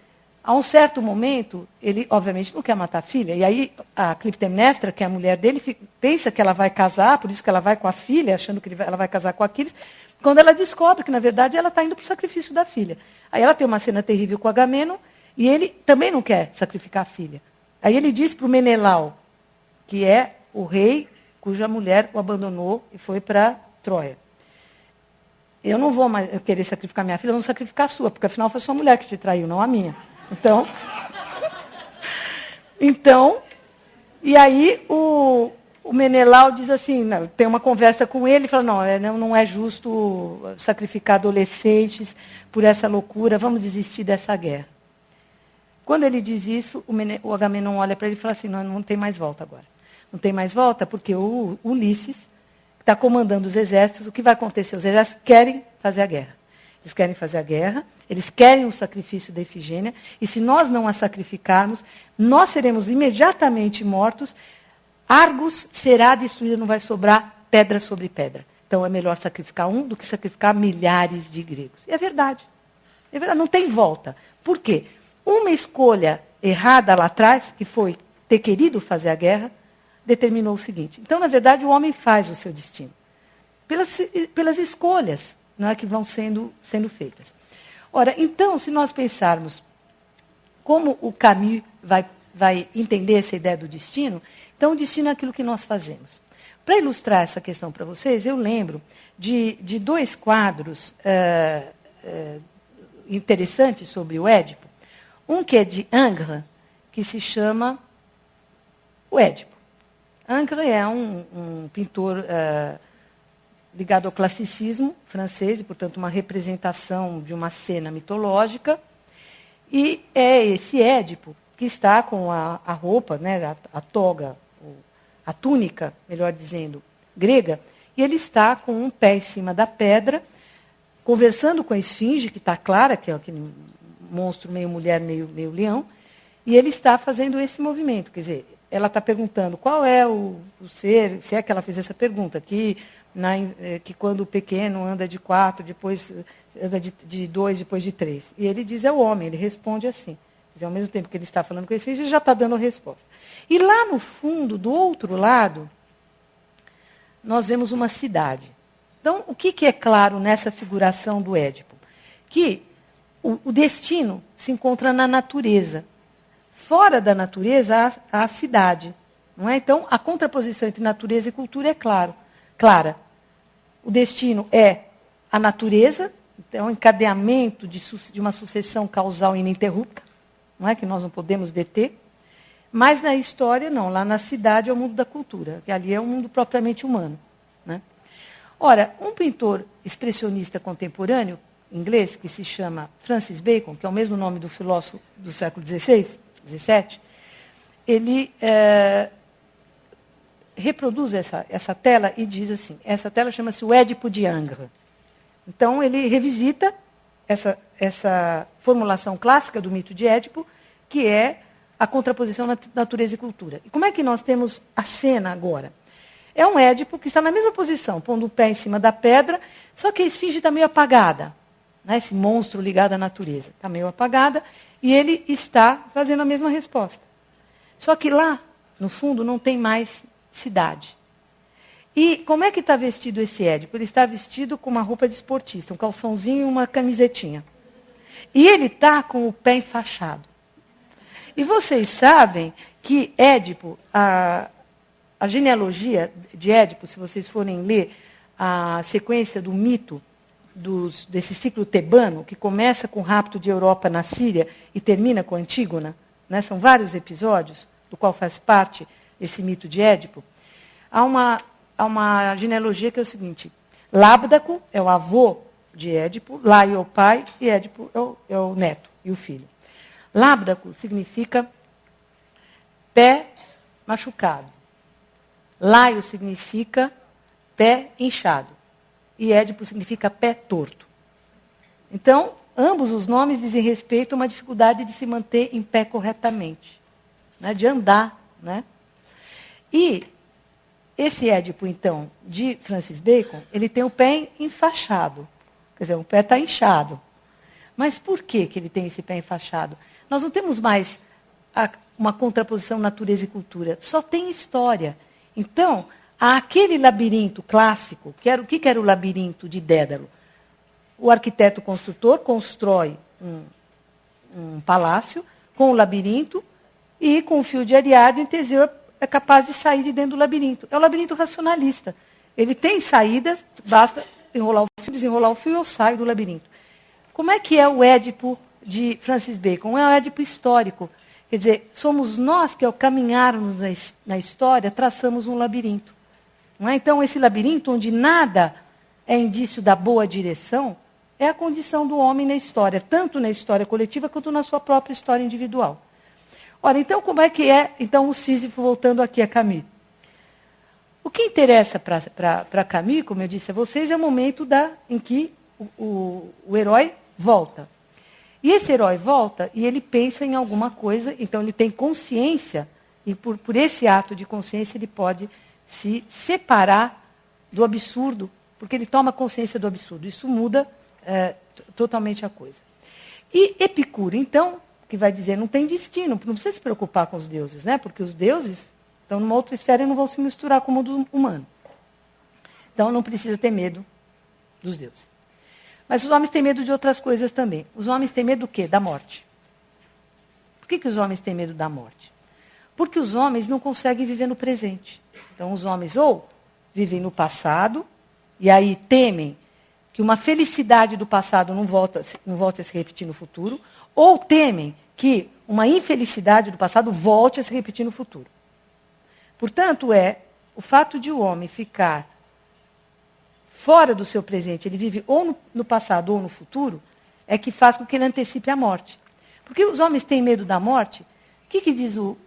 A um certo momento, ele, obviamente, não quer matar a filha. E aí, a Clitemnestra, que é a mulher dele, pensa que ela vai casar, por isso que ela vai com a filha, achando que ela vai casar com Aquiles, quando ela descobre que, na verdade, ela está indo para o sacrifício da filha. Aí ela tem uma cena terrível com Agamenon, e ele também não quer sacrificar a filha. Aí ele diz para o Menelau, que é o rei cuja mulher o abandonou e foi para Troia. Eu não vou mais querer sacrificar minha filha, eu vou sacrificar a sua, porque afinal foi sua mulher que te traiu, não a minha. Então, e aí o Menelau diz assim, não, tem uma conversa com ele, e fala, não é justo sacrificar adolescentes por essa loucura, vamos desistir dessa guerra. Quando ele diz isso, o Agamenon olha para ele e fala assim, não tem mais volta agora. Não tem mais volta porque o Ulisses, que está comandando os exércitos, o que vai acontecer? Os exércitos querem fazer a guerra. Eles querem fazer a guerra, eles querem o sacrifício da Ifigênia, e se nós não a sacrificarmos, nós seremos imediatamente mortos, Argos será destruída, não vai sobrar pedra sobre pedra. Então é melhor sacrificar um do que sacrificar milhares de gregos. E é verdade. É verdade, não tem volta. Por quê? Uma escolha errada lá atrás, que foi ter querido fazer a guerra, determinou o seguinte. Então, na verdade, o homem faz o seu destino. Pelas escolhas, não é, que vão sendo feitas. Ora, então, se nós pensarmos como o Camus vai entender essa ideia do destino, então o destino é aquilo que nós fazemos. Para ilustrar essa questão para vocês, eu lembro de dois quadros interessantes sobre o Édipo. Um que é de Ingres, que se chama O Édipo. Ingres é um pintor ligado ao classicismo francês, e, portanto, uma representação de uma cena mitológica. E é esse Édipo que está com a roupa, né, a toga, a túnica, melhor dizendo, grega, e ele está com um pé em cima da pedra, conversando com a esfinge, que está clara, que é aquele monstro meio mulher, meio leão, e ele está fazendo esse movimento. Quer dizer, ela está perguntando qual é o ser, se é que ela fez essa pergunta, que quando o pequeno anda de 4, depois anda de 2, depois de 3. E ele diz, é o homem, ele responde assim. Quer dizer, ao mesmo tempo que ele está falando com esse, ele já está dando a resposta. E lá no fundo, do outro lado, nós vemos uma cidade. Então, o que é claro nessa figuração do Édipo? Que o destino se encontra na natureza. Fora da natureza, há a cidade. Não é? Então, a contraposição entre natureza e cultura é clara. O destino é a natureza, então, o encadeamento de uma sucessão causal ininterrupta, não é? Que nós não podemos deter. Mas na história, não. Lá na cidade é o mundo da cultura, que ali é o mundo propriamente humano. Né? Ora, um pintor expressionista contemporâneo, inglês, que se chama Francis Bacon, que é o mesmo nome do filósofo do século XVI, XVII, ele reproduz essa tela e diz assim, essa tela chama-se o Édipo de Ingres. Então, ele revisita essa formulação clássica do mito de Édipo, que é a contraposição natureza e cultura. E como é que nós temos a cena agora? É um Édipo que está na mesma posição, pondo o pé em cima da pedra, só que a esfinge está meio apagada. Né? Esse monstro ligado à natureza está meio apagada, e ele está fazendo a mesma resposta. Só que lá, no fundo, não tem mais cidade. E como é que está vestido esse Édipo? Ele está vestido com uma roupa de esportista, um calçãozinho e uma camisetinha. E ele está com o pé enfaixado. E vocês sabem que Édipo, a genealogia de Édipo, se vocês forem ler a sequência do mito desse ciclo tebano, que começa com o rapto de Europa na Síria e termina com Antígona, né? São vários episódios, do qual faz parte esse mito de Édipo. Há uma genealogia que é o seguinte, Lábdaco é o avô de Édipo, Laio é o pai e Édipo é o neto e o filho. Lábdaco significa pé machucado. Laio significa pé inchado. E Édipo significa pé torto. Então, ambos os nomes dizem respeito a uma dificuldade de se manter em pé corretamente, né, de andar. Né? E esse Édipo, então, de Francis Bacon, ele tem o pé enfaixado. Quer dizer, o pé está inchado. Mas por que ele tem esse pé enfaixado? Nós não temos mais uma contraposição natureza e cultura, só tem história. Então, há aquele labirinto clássico, o que era o labirinto de Dédalo? O arquiteto construtor constrói um palácio com o labirinto e com o fio de Ariadne, Teseu é capaz de sair de dentro do labirinto. É o labirinto racionalista. Ele tem saídas, basta desenrolar o fio e eu saio do labirinto. Como é que é o Édipo de Francis Bacon? É um Édipo histórico. Quer dizer, somos nós que, ao caminharmos na história, traçamos um labirinto. Não é? Então, esse labirinto, onde nada é indício da boa direção, é a condição do homem na história, tanto na história coletiva quanto na sua própria história individual. Ora, então, como é que é então, o Sísifo, voltando aqui a Camus? O que interessa para Camus, como eu disse a vocês, é o momento em que o herói volta. E esse herói volta e ele pensa em alguma coisa, então ele tem consciência, e por esse ato de consciência ele pode se separar do absurdo, porque ele toma consciência do absurdo. Isso muda totalmente a coisa. E Epicuro, então, que vai dizer, não tem destino, não precisa se preocupar com os deuses, né? Porque os deuses estão numa outra esfera e não vão se misturar com o mundo humano. Então não precisa ter medo dos deuses. Mas os homens têm medo de outras coisas também. Os homens têm medo do quê? Da morte. Por que os homens têm medo da morte? Porque os homens não conseguem viver no presente. Então os homens ou vivem no passado, e aí temem que uma felicidade do passado não volte a se repetir no futuro, ou temem que uma infelicidade do passado volte a se repetir no futuro. Portanto, o fato de o homem ficar fora do seu presente, ele vive ou no passado ou no futuro, é que faz com que ele antecipe a morte. Porque os homens têm medo da morte. O que diz o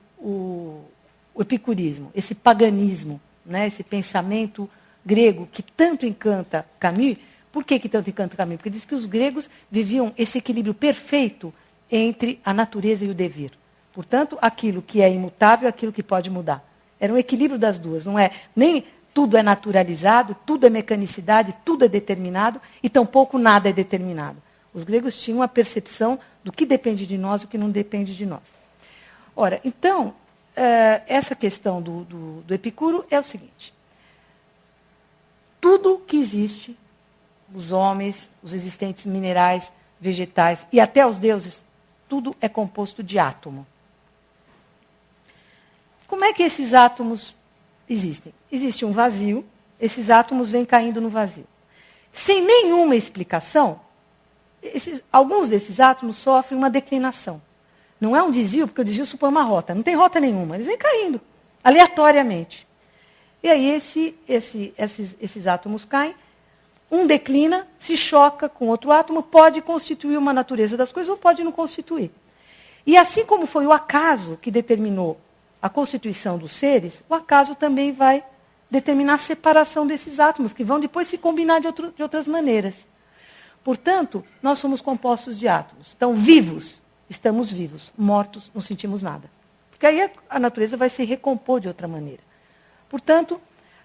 epicurismo? Esse paganismo, né? Esse pensamento grego que tanto encanta Camus. Por que tanto encanta Camus? Porque diz que os gregos viviam esse equilíbrio perfeito entre a natureza e o dever. Portanto, aquilo que é imutável, aquilo que pode mudar. Era um equilíbrio das duas, não é? Nem tudo é naturalizado, tudo é mecanicidade, tudo é determinado, e tampouco nada é determinado. Os gregos tinham a percepção do que depende de nós e o que não depende de nós. Ora, então, essa questão do Epicuro é o seguinte. Tudo que existe, os homens, os existentes minerais, vegetais e até os deuses, tudo é composto de átomo. Como é que esses átomos existem? Existe um vazio, esses átomos vêm caindo no vazio. Sem nenhuma explicação, alguns desses átomos sofrem uma declinação. Não é um desvio, porque o desvio supõe uma rota. Não tem rota nenhuma, eles vêm caindo, aleatoriamente. E aí esses átomos caem, um declina, se choca com outro átomo, pode constituir uma natureza das coisas ou pode não constituir. E assim como foi o acaso que determinou a constituição dos seres, o acaso também vai determinar a separação desses átomos, que vão depois se combinar de outras maneiras. Portanto, nós somos compostos de átomos. Então, vivos, estamos vivos. Mortos, não sentimos nada. Porque aí a natureza vai se recompor de outra maneira. Portanto,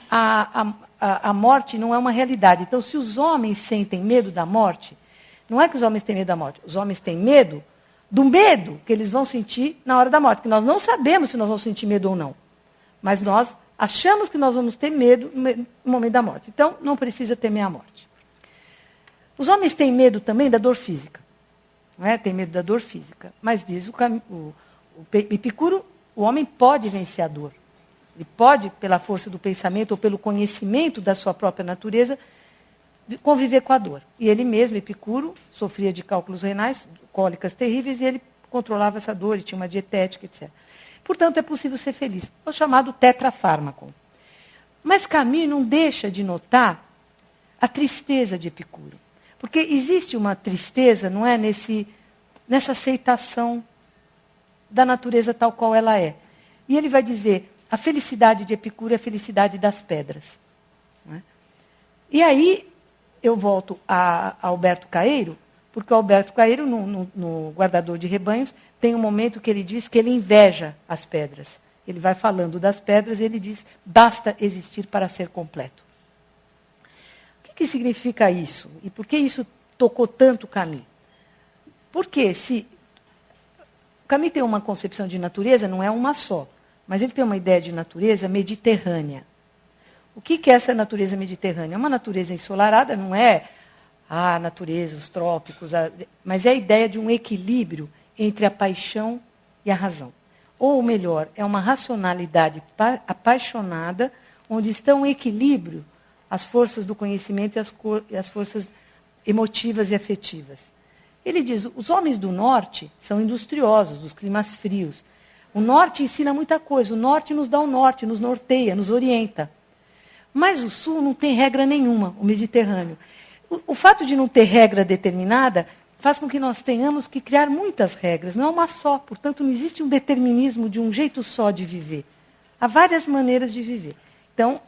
a morte não é uma realidade. Então, se os homens sentem medo da morte, não é que os homens têm medo da morte, os homens têm medo do medo que eles vão sentir na hora da morte. Porque nós não sabemos se nós vamos sentir medo ou não. Mas nós achamos que nós vamos ter medo no momento da morte. Então, não precisa temer a morte. Os homens têm medo também da dor física. Não é? Tem medo da dor física. Mas diz o Epicuro, o homem pode vencer a dor. Ele pode, pela força do pensamento ou pelo conhecimento da sua própria natureza, conviver com a dor. E ele mesmo, Epicuro, sofria de cálculos renais, cólicas terríveis, e ele controlava essa dor, e tinha uma dietética, etc. Portanto, é possível ser feliz. É o chamado tetrafármaco. Mas Camus não deixa de notar a tristeza de Epicuro. Porque existe uma tristeza, não é, nessa aceitação da natureza tal qual ela é. E ele vai dizer, a felicidade de Epicuro é a felicidade das pedras. Não é? E aí, eu volto a Alberto Caeiro, porque o Alberto Caeiro, no Guardador de Rebanhos, tem um momento que ele diz que ele inveja as pedras. Ele vai falando das pedras e ele diz, basta existir para ser completo. O que significa isso? E por que isso tocou tanto Camus? Porque se Camus tem uma concepção de natureza, não é uma só, mas ele tem uma ideia de natureza mediterrânea. O que é essa natureza mediterrânea? É uma natureza ensolarada, não é a natureza, os trópicos, mas é a ideia de um equilíbrio entre a paixão e a razão. Ou melhor, é uma racionalidade apaixonada, onde estão em equilíbrio as forças do conhecimento e as forças emotivas e afetivas. Ele diz, os homens do norte são industriosos, dos climas frios. O norte ensina muita coisa, o norte nos dá o norte, nos norteia, nos orienta. Mas o sul não tem regra nenhuma, o Mediterrâneo. O fato de não ter regra determinada faz com que nós tenhamos que criar muitas regras, não é uma só. Portanto, não existe um determinismo de um jeito só de viver. Há várias maneiras de viver. Então,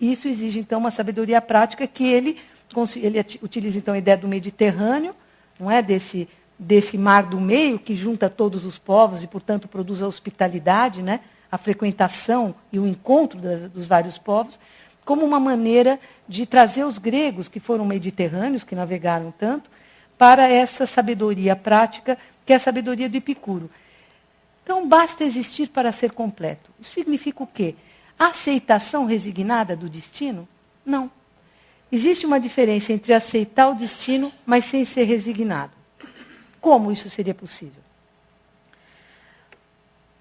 isso exige, então, uma sabedoria prática que ele utiliza, então, a ideia do Mediterrâneo, não é? Desse mar do meio que junta todos os povos e, portanto, produz a hospitalidade, né? A frequentação e o encontro dos vários povos, como uma maneira de trazer os gregos, que foram mediterrâneos, que navegaram tanto, para essa sabedoria prática, que é a sabedoria do Epicuro. Então, basta existir para ser completo. Isso significa o quê? A aceitação resignada do destino? Não. Existe uma diferença entre aceitar o destino, mas sem ser resignado. Como isso seria possível?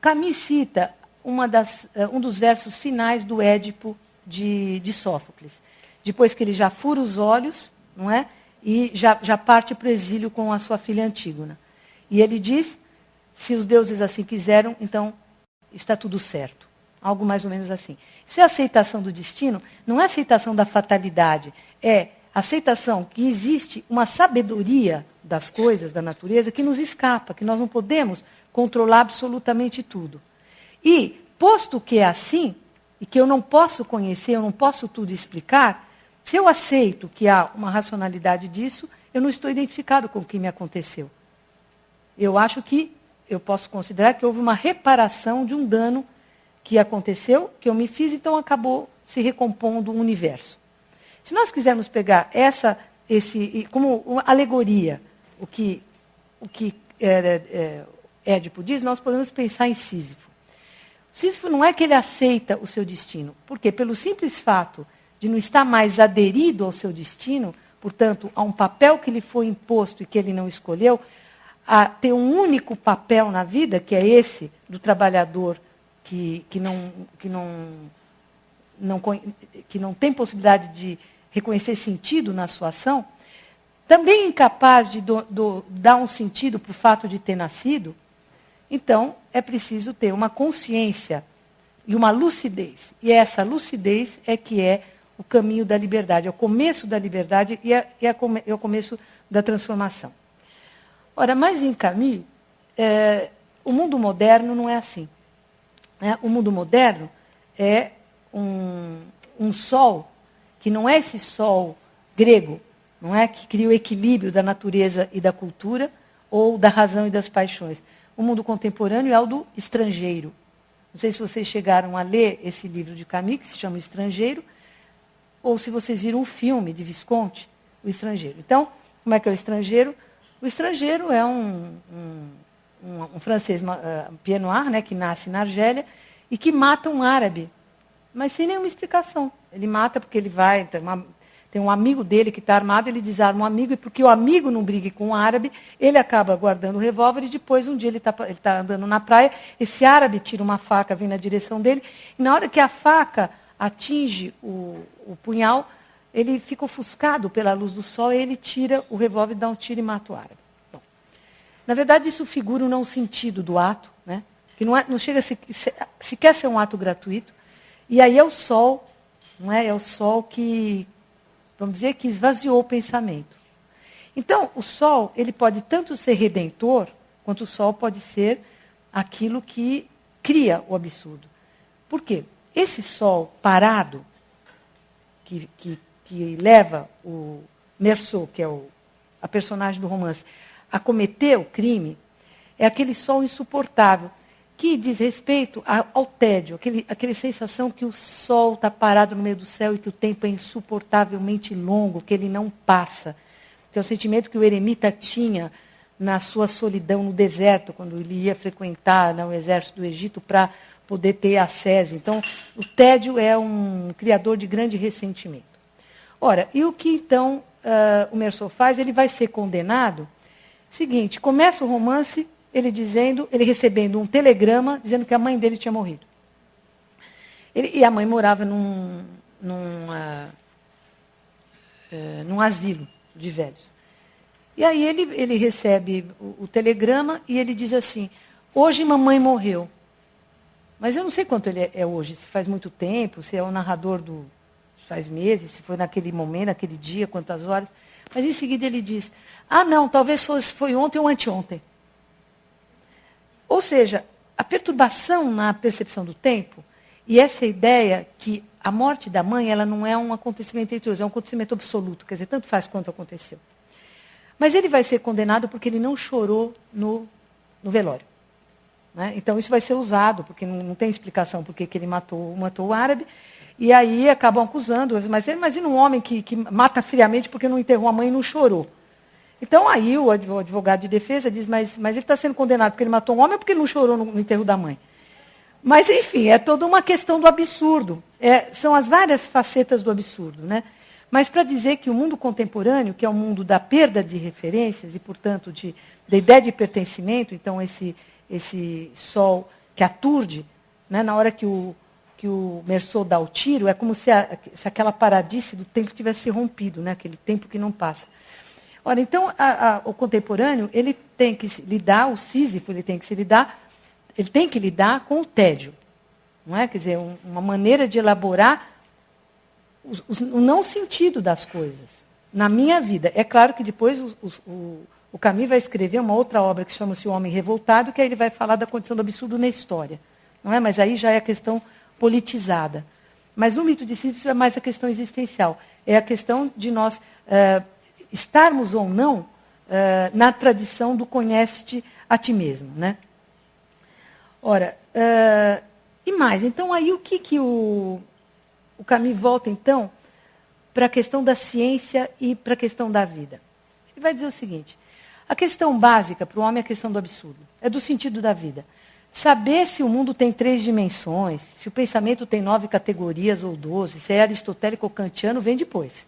Camus cita um dos versos finais do Édipo de Sófocles. Depois que ele já fura os olhos, não é? E já parte para o exílio com a sua filha Antígona. E ele diz, se os deuses assim quiseram, então está tudo certo. Algo mais ou menos assim. Isso é aceitação do destino, não é aceitação da fatalidade, é aceitação que existe uma sabedoria das coisas, da natureza, que nos escapa, que nós não podemos controlar absolutamente tudo. E, posto que é assim, e que eu não posso conhecer, eu não posso tudo explicar, se eu aceito que há uma racionalidade disso, eu não estou identificado com o que me aconteceu. Eu acho que eu posso considerar que houve uma reparação de um dano que aconteceu, que eu me fiz, então acabou se recompondo o universo. Se nós quisermos pegar como uma alegoria, o que Édipo diz, nós podemos pensar em Sísifo. Sísifo não é que ele aceita o seu destino, porque pelo simples fato de não estar mais aderido ao seu destino, portanto, a um papel que lhe foi imposto e que ele não escolheu, a ter um único papel na vida, que é esse do trabalhador que não tem possibilidade de reconhecer sentido na sua ação, também incapaz de dar um sentido para o fato de ter nascido, então é preciso ter uma consciência e uma lucidez. E essa lucidez é que é o caminho da liberdade, é o começo da liberdade e é o começo da transformação. Ora, mas em Camus, o mundo moderno não é assim. O mundo moderno é um sol que não é esse sol grego, não é que cria o equilíbrio da natureza e da cultura ou da razão e das paixões. O mundo contemporâneo é o do estrangeiro. Não sei se vocês chegaram a ler esse livro de Camus, que se chama O Estrangeiro, ou se vocês viram o filme de Visconti, O Estrangeiro. Então, como é que é o estrangeiro? O estrangeiro é um francês, Pied Noir, né, que nasce na Argélia, e que mata um árabe, mas sem nenhuma explicação. Ele mata porque ele vai, tem um amigo dele que está armado, ele desarma um amigo, e porque o amigo não brigue com o árabe, ele acaba guardando o revólver, e depois, um dia, ele tá andando na praia, esse árabe tira uma faca, vem na direção dele, e na hora que a faca atinge o punhal, ele fica ofuscado pela luz do sol, e ele tira o revólver, dá um tiro e mata o árabe. Bom, na verdade, isso figura o não sentido do ato, né? Que não chega sequer a ser um ato gratuito, e aí é o sol, não é? É o sol que, vamos dizer, que esvaziou o pensamento. Então, o sol, ele pode tanto ser redentor, quanto o sol pode ser aquilo que cria o absurdo. Por quê? Esse sol parado, que leva o Meursault, que é a personagem do romance, a cometer o crime, é aquele sol insuportável, que diz respeito ao tédio, aquela sensação que o sol está parado no meio do céu e que o tempo é insuportavelmente longo, que ele não passa. Que é o sentimento que o eremita tinha na sua solidão no deserto, quando ele ia frequentar, né, o exército do Egito para poder ter a sese. Então, o tédio é um criador de grande ressentimento. Ora, e o que então o Meursault faz? Ele vai ser condenado. Seguinte, começa o romance ele recebendo um telegrama dizendo que a mãe dele tinha morrido. E a mãe morava num asilo de velhos. E aí ele recebe o telegrama e ele diz assim: hoje mamãe morreu. Mas eu não sei quanto ele é hoje, se faz muito tempo, se é o narrador do faz meses, se foi naquele momento, naquele dia, quantas horas. Mas em seguida ele diz: ah, não, talvez foi ontem ou anteontem. Ou seja, a perturbação na percepção do tempo e essa ideia que a morte da mãe ela não é um acontecimento entre os, é um acontecimento absoluto, quer dizer, tanto faz quanto aconteceu. Mas ele vai ser condenado porque ele não chorou no velório. Né? Então isso vai ser usado, porque não tem explicação por que ele matou o árabe. E aí acabam acusando, mas imagina um homem que mata friamente porque não enterrou a mãe e não chorou. Então aí o advogado de defesa diz, mas ele está sendo condenado porque ele matou um homem ou porque ele não chorou no enterro da mãe? Mas, enfim, é toda uma questão do absurdo. São as várias facetas do absurdo. Né? Mas para dizer que o mundo contemporâneo, que é o mundo da perda de referências e, portanto, da ideia de pertencimento, então esse sol que aturde, né, na hora que o Meursault dá o tiro, é como se aquela paradice do tempo tivesse rompido, né, aquele tempo que não passa. Ora, então, o contemporâneo, ele tem que lidar, o Sísifo, ele tem que lidar com o tédio. Não é? Quer dizer, uma maneira de elaborar o não sentido das coisas. Na minha vida. É claro que depois o Camus vai escrever uma outra obra que chama-se O Homem Revoltado, que aí ele vai falar da condição do absurdo na história. Não é? Mas aí já é a questão politizada. Mas no mito de Sísifo é mais a questão existencial. É a questão de nós estarmos ou não na tradição do conhece-te a ti mesmo. Né? Ora, e mais? Então, aí o que o Camus volta, então, para a questão da ciência e para a questão da vida? Ele vai dizer o seguinte: a questão básica para o homem é a questão do absurdo, é do sentido da vida. Saber se o mundo tem 3 dimensões, se o pensamento tem 9 categorias ou 12, se é aristotélico ou kantiano, vem depois.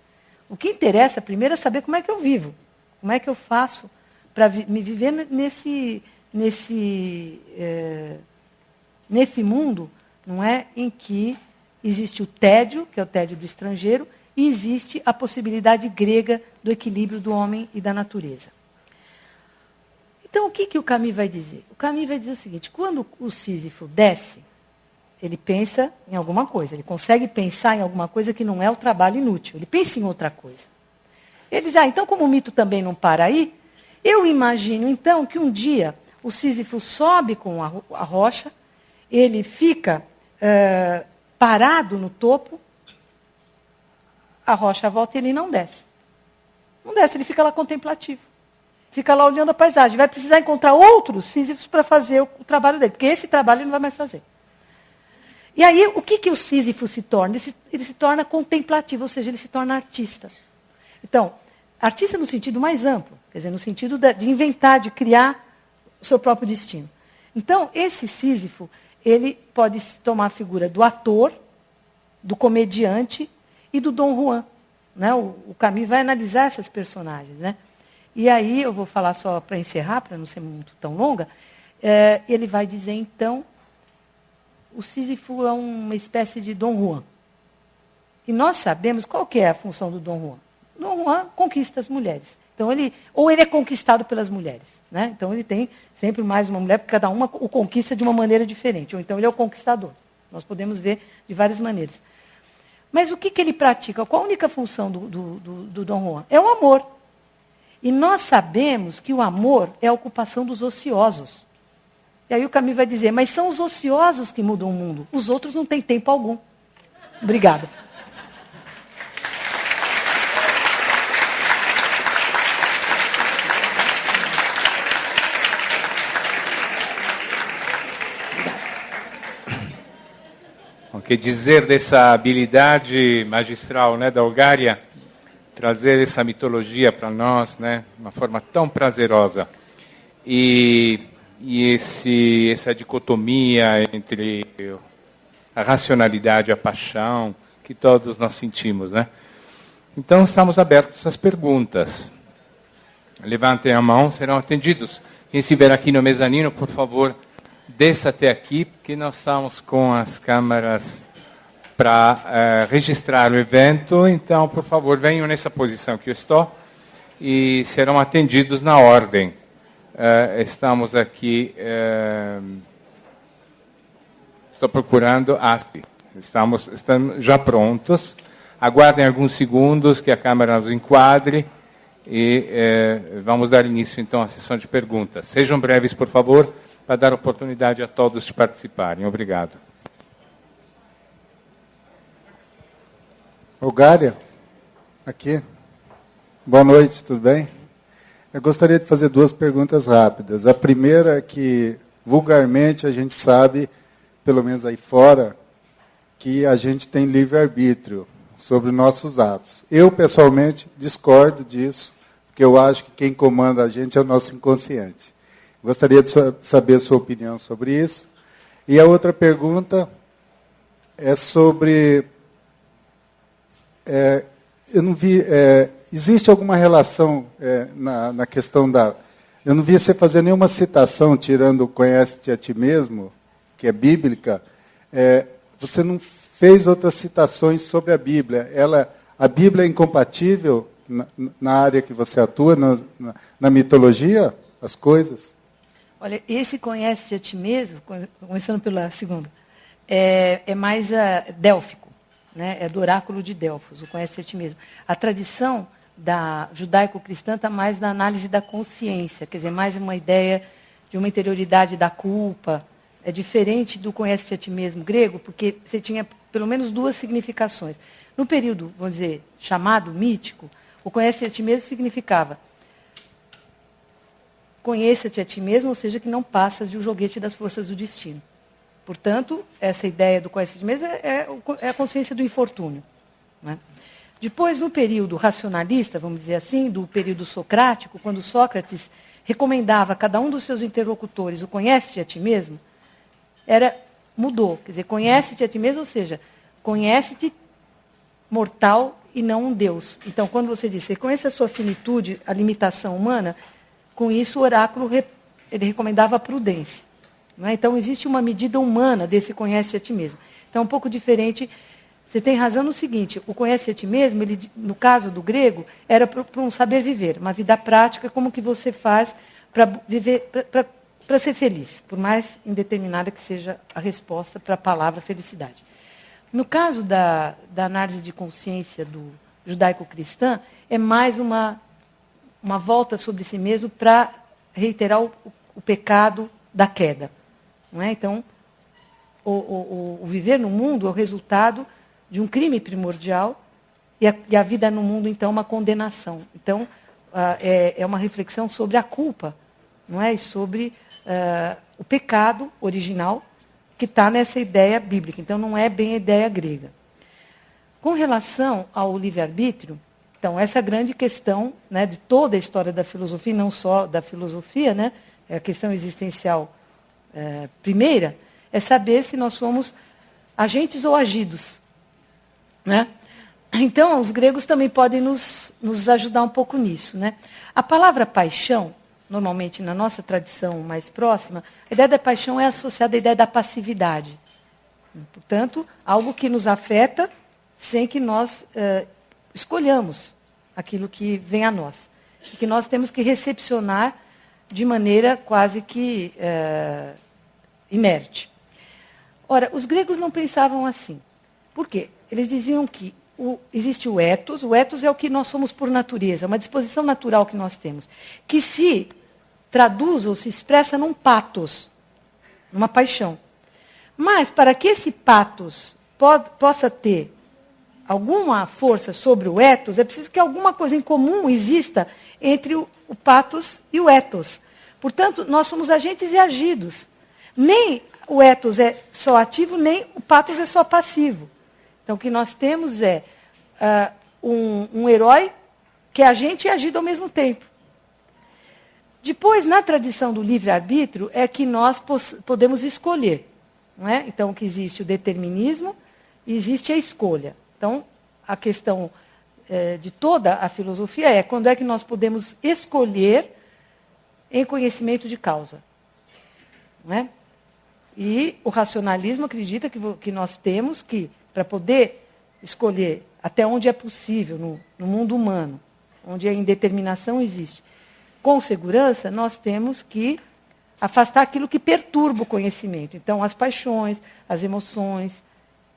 O que interessa primeiro é saber como é que eu vivo, como é que eu faço para me viver nesse mundo, não é, em que existe o tédio, que é o tédio do estrangeiro, e existe a possibilidade grega do equilíbrio do homem e da natureza. Então, o que o Camus vai dizer? O Camus vai dizer o seguinte: quando o Sísifo desce, ele pensa em alguma coisa, ele consegue pensar em alguma coisa que não é o trabalho inútil, ele pensa em outra coisa. Ele diz, então, como o mito também não para aí, eu imagino, então, que um dia o Sísifo sobe com a rocha, ele fica parado no topo, a rocha volta e ele não desce. Não desce, ele fica lá contemplativo. Fica lá olhando a paisagem. Vai precisar encontrar outros Sísifos para fazer o trabalho dele, porque esse trabalho ele não vai mais fazer. E aí, o que o Sísifo se torna? Ele se torna contemplativo, ou seja, ele se torna artista. Então, artista no sentido mais amplo, quer dizer, no sentido de inventar, de criar o seu próprio destino. Então, esse Sísifo, ele pode tomar a figura do ator, do comediante e do Dom Juan. Né? O Camus vai analisar essas personagens. Né? E aí, eu vou falar só para encerrar, para não ser muito tão longa, ele vai dizer, então, o Sísifo é uma espécie de Dom Juan. E nós sabemos qual que é a função do Dom Juan. Dom Juan conquista as mulheres. Então, ou ele é conquistado pelas mulheres. Né? Então, ele tem sempre mais uma mulher, porque cada uma o conquista de uma maneira diferente. Ou então, ele é o conquistador. Nós podemos ver de várias maneiras. Mas o que ele pratica? Qual a única função do Dom Juan? É o amor. E nós sabemos que o amor é a ocupação dos ociosos. E aí o Camus vai dizer, mas são os ociosos que mudam o mundo. Os outros não têm tempo algum. Obrigada. O que dizer dessa habilidade magistral, né, da Olgária, trazer essa mitologia para nós, né, de uma forma tão prazerosa. essa dicotomia entre a racionalidade e a paixão que todos nós sentimos, né? Então, estamos abertos às perguntas. Levantem a mão, serão atendidos. Quem estiver aqui no mezanino, por favor, desça até aqui, porque nós estamos com as câmeras para registrar o evento. Então, por favor, venham nessa posição que eu estou e serão atendidos na ordem. Estamos aqui... estou procurando... Estamos já prontos. Aguardem alguns segundos que a câmera nos enquadre e vamos dar início, então, à sessão de perguntas. Sejam breves, por favor, para dar oportunidade a todos de participarem. Obrigado. Gária, aqui. Boa noite, tudo bem? Eu gostaria de fazer 2 perguntas rápidas. A primeira é que, vulgarmente, a gente sabe, pelo menos aí fora, que a gente tem livre-arbítrio sobre nossos atos. Eu, pessoalmente, discordo disso, porque eu acho que quem comanda a gente é o nosso inconsciente. Gostaria de saber a sua opinião sobre isso. E a outra pergunta é sobre... eu não vi... existe alguma relação na questão da... Eu não vi você fazer nenhuma citação, tirando Conhece-te a ti mesmo, que é bíblica. Você não fez outras citações sobre a Bíblia. A Bíblia é incompatível na área que você atua, na mitologia, as coisas? Olha, esse Conhece-te a ti mesmo, começando pela segunda, é mais délfico, né? É do oráculo de Delfos, o Conhece-te a ti mesmo. A tradição da judaico-cristã está mais na análise da consciência, quer dizer, mais uma ideia de uma interioridade da culpa. É diferente do Conhece-te a ti mesmo grego, porque você tinha pelo menos 2 significações. No período, vamos dizer, chamado mítico, o Conhece-te a ti mesmo significava conheça-te a ti mesmo, ou seja, que não passas de um joguete das forças do destino. Portanto, essa ideia do conhece-te a ti mesmo é a consciência do infortúnio, né? Depois, no período racionalista, vamos dizer assim, do período socrático, quando Sócrates recomendava a cada um dos seus interlocutores o conhece-te a ti mesmo, mudou. Quer dizer, conhece-te a ti mesmo, ou seja, conhece-te mortal e não um Deus. Então, quando você diz, você conhece a sua finitude, a limitação humana, com isso o oráculo ele recomendava a prudência, não é? Então, existe uma medida humana desse conhece-te a ti mesmo. Então, é um pouco diferente. Você tem razão no seguinte, o conhece a ti mesmo, ele, no caso do grego, era para um saber viver, uma vida prática, como que você faz para viver, para ser feliz, por mais indeterminada que seja a resposta para a palavra felicidade. No caso da análise de consciência do judaico-cristã, é mais uma volta sobre si mesmo para reiterar o pecado da queda, não é? Então, o viver no mundo é o resultado de um crime primordial e a vida no mundo, então, é uma condenação. Então, é uma reflexão sobre a culpa, não é? E sobre o pecado original que está nessa ideia bíblica. Então, não é bem a ideia grega. Com relação ao livre-arbítrio, então, essa grande questão, né, de toda a história da filosofia, não só da filosofia, né, é a questão existencial primeira, é saber se nós somos agentes ou agidos, né? Então, os gregos também podem nos ajudar um pouco nisso, né? A palavra paixão, normalmente na nossa tradição mais próxima, a ideia da paixão é associada à ideia da passividade. Portanto, algo que nos afeta sem que nós escolhamos aquilo que vem a nós. E que nós temos que recepcionar de maneira quase que inerte. Ora, os gregos não pensavam assim. Por quê? Eles diziam que existe o ethos é o que nós somos por natureza, uma disposição natural que nós temos, que se traduz ou se expressa num pathos, numa paixão. Mas, para que esse pathos possa ter alguma força sobre o ethos, é preciso que alguma coisa em comum exista entre o pathos e o ethos. Portanto, nós somos agentes e agidos. Nem o ethos é só ativo, nem o pathos é só passivo. Então, o que nós temos é um herói que é agente e agido ao mesmo tempo. Depois, na tradição do livre-arbítrio, é que nós podemos escolher. Não é? Então, que existe o determinismo e existe a escolha. Então, a questão de toda a filosofia é quando é que nós podemos escolher em conhecimento de causa. Não é? E o racionalismo acredita que nós temos que, para poder escolher até onde é possível no mundo humano, onde a indeterminação existe, com segurança, nós temos que afastar aquilo que perturba o conhecimento. Então, as paixões, as emoções.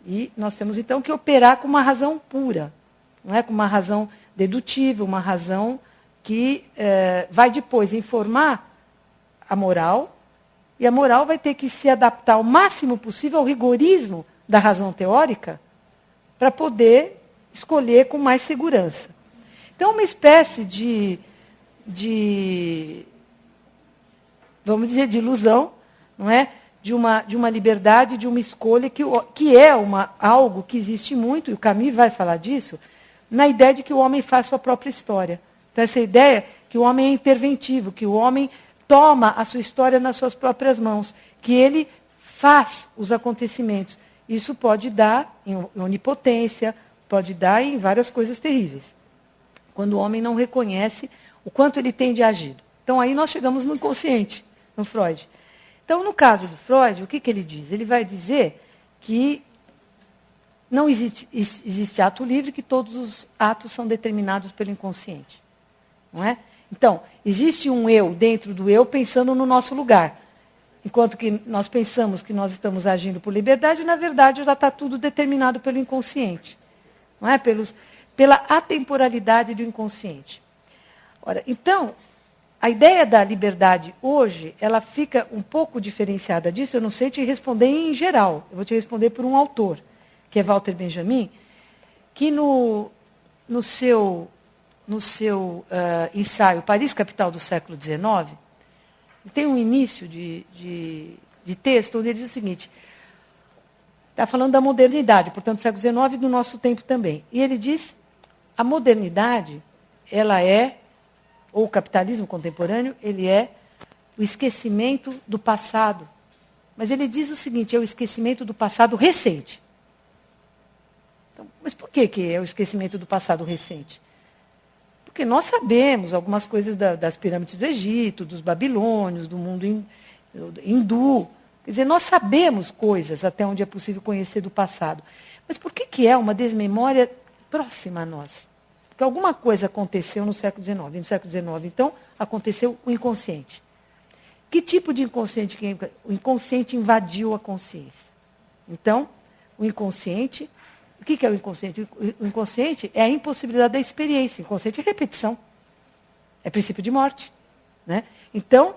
E nós temos, então, que operar com uma razão pura, não é? Com uma razão dedutível, uma razão que vai depois informar a moral, e a moral vai ter que se adaptar ao máximo possível ao rigorismo da razão teórica para poder escolher com mais segurança. Então, uma espécie de vamos dizer, de ilusão, não é? De uma liberdade, de uma escolha que é algo que existe muito, e o Camus vai falar disso, na ideia de que o homem faz sua própria história. Então, essa ideia que o homem é interventivo, que o homem toma a sua história nas suas próprias mãos, que ele faz os acontecimentos. Isso pode dar em onipotência, pode dar em várias coisas terríveis, quando o homem não reconhece o quanto ele tem de agido. Então, aí nós chegamos no inconsciente, no Freud. Então, no caso do Freud, o que ele diz? Ele vai dizer que não existe ato livre, que todos os atos são determinados pelo inconsciente. Não é? Então, existe um eu dentro do eu pensando no nosso lugar. Enquanto que nós pensamos que nós estamos agindo por liberdade, na verdade já está tudo determinado pelo inconsciente. Não é? Pela atemporalidade do inconsciente. Ora, então, a ideia da liberdade hoje, ela fica um pouco diferenciada disso. Eu não sei te responder em geral. Eu vou te responder por um autor, que é Walter Benjamin, que no seu ensaio Paris, Capital do Século XIX, tem um início de texto onde ele diz o seguinte, está falando da modernidade, portanto, do século XIX e do nosso tempo também. E ele diz, a modernidade, ela é, ou o capitalismo contemporâneo, ele é o esquecimento do passado. Mas ele diz o seguinte, é o esquecimento do passado recente. Então, mas por que é o esquecimento do passado recente? Porque nós sabemos algumas coisas das pirâmides do Egito, dos babilônios, do mundo hindu. Quer dizer, nós sabemos coisas até onde é possível conhecer do passado. Mas por que é uma desmemória próxima a nós? Porque alguma coisa aconteceu no século XIX. No século XIX, então, aconteceu o inconsciente. Que tipo de inconsciente? O inconsciente invadiu a consciência. Então, o inconsciente... O que é o inconsciente? O inconsciente é a impossibilidade da experiência. O inconsciente é repetição. É princípio de morte. Né? Então,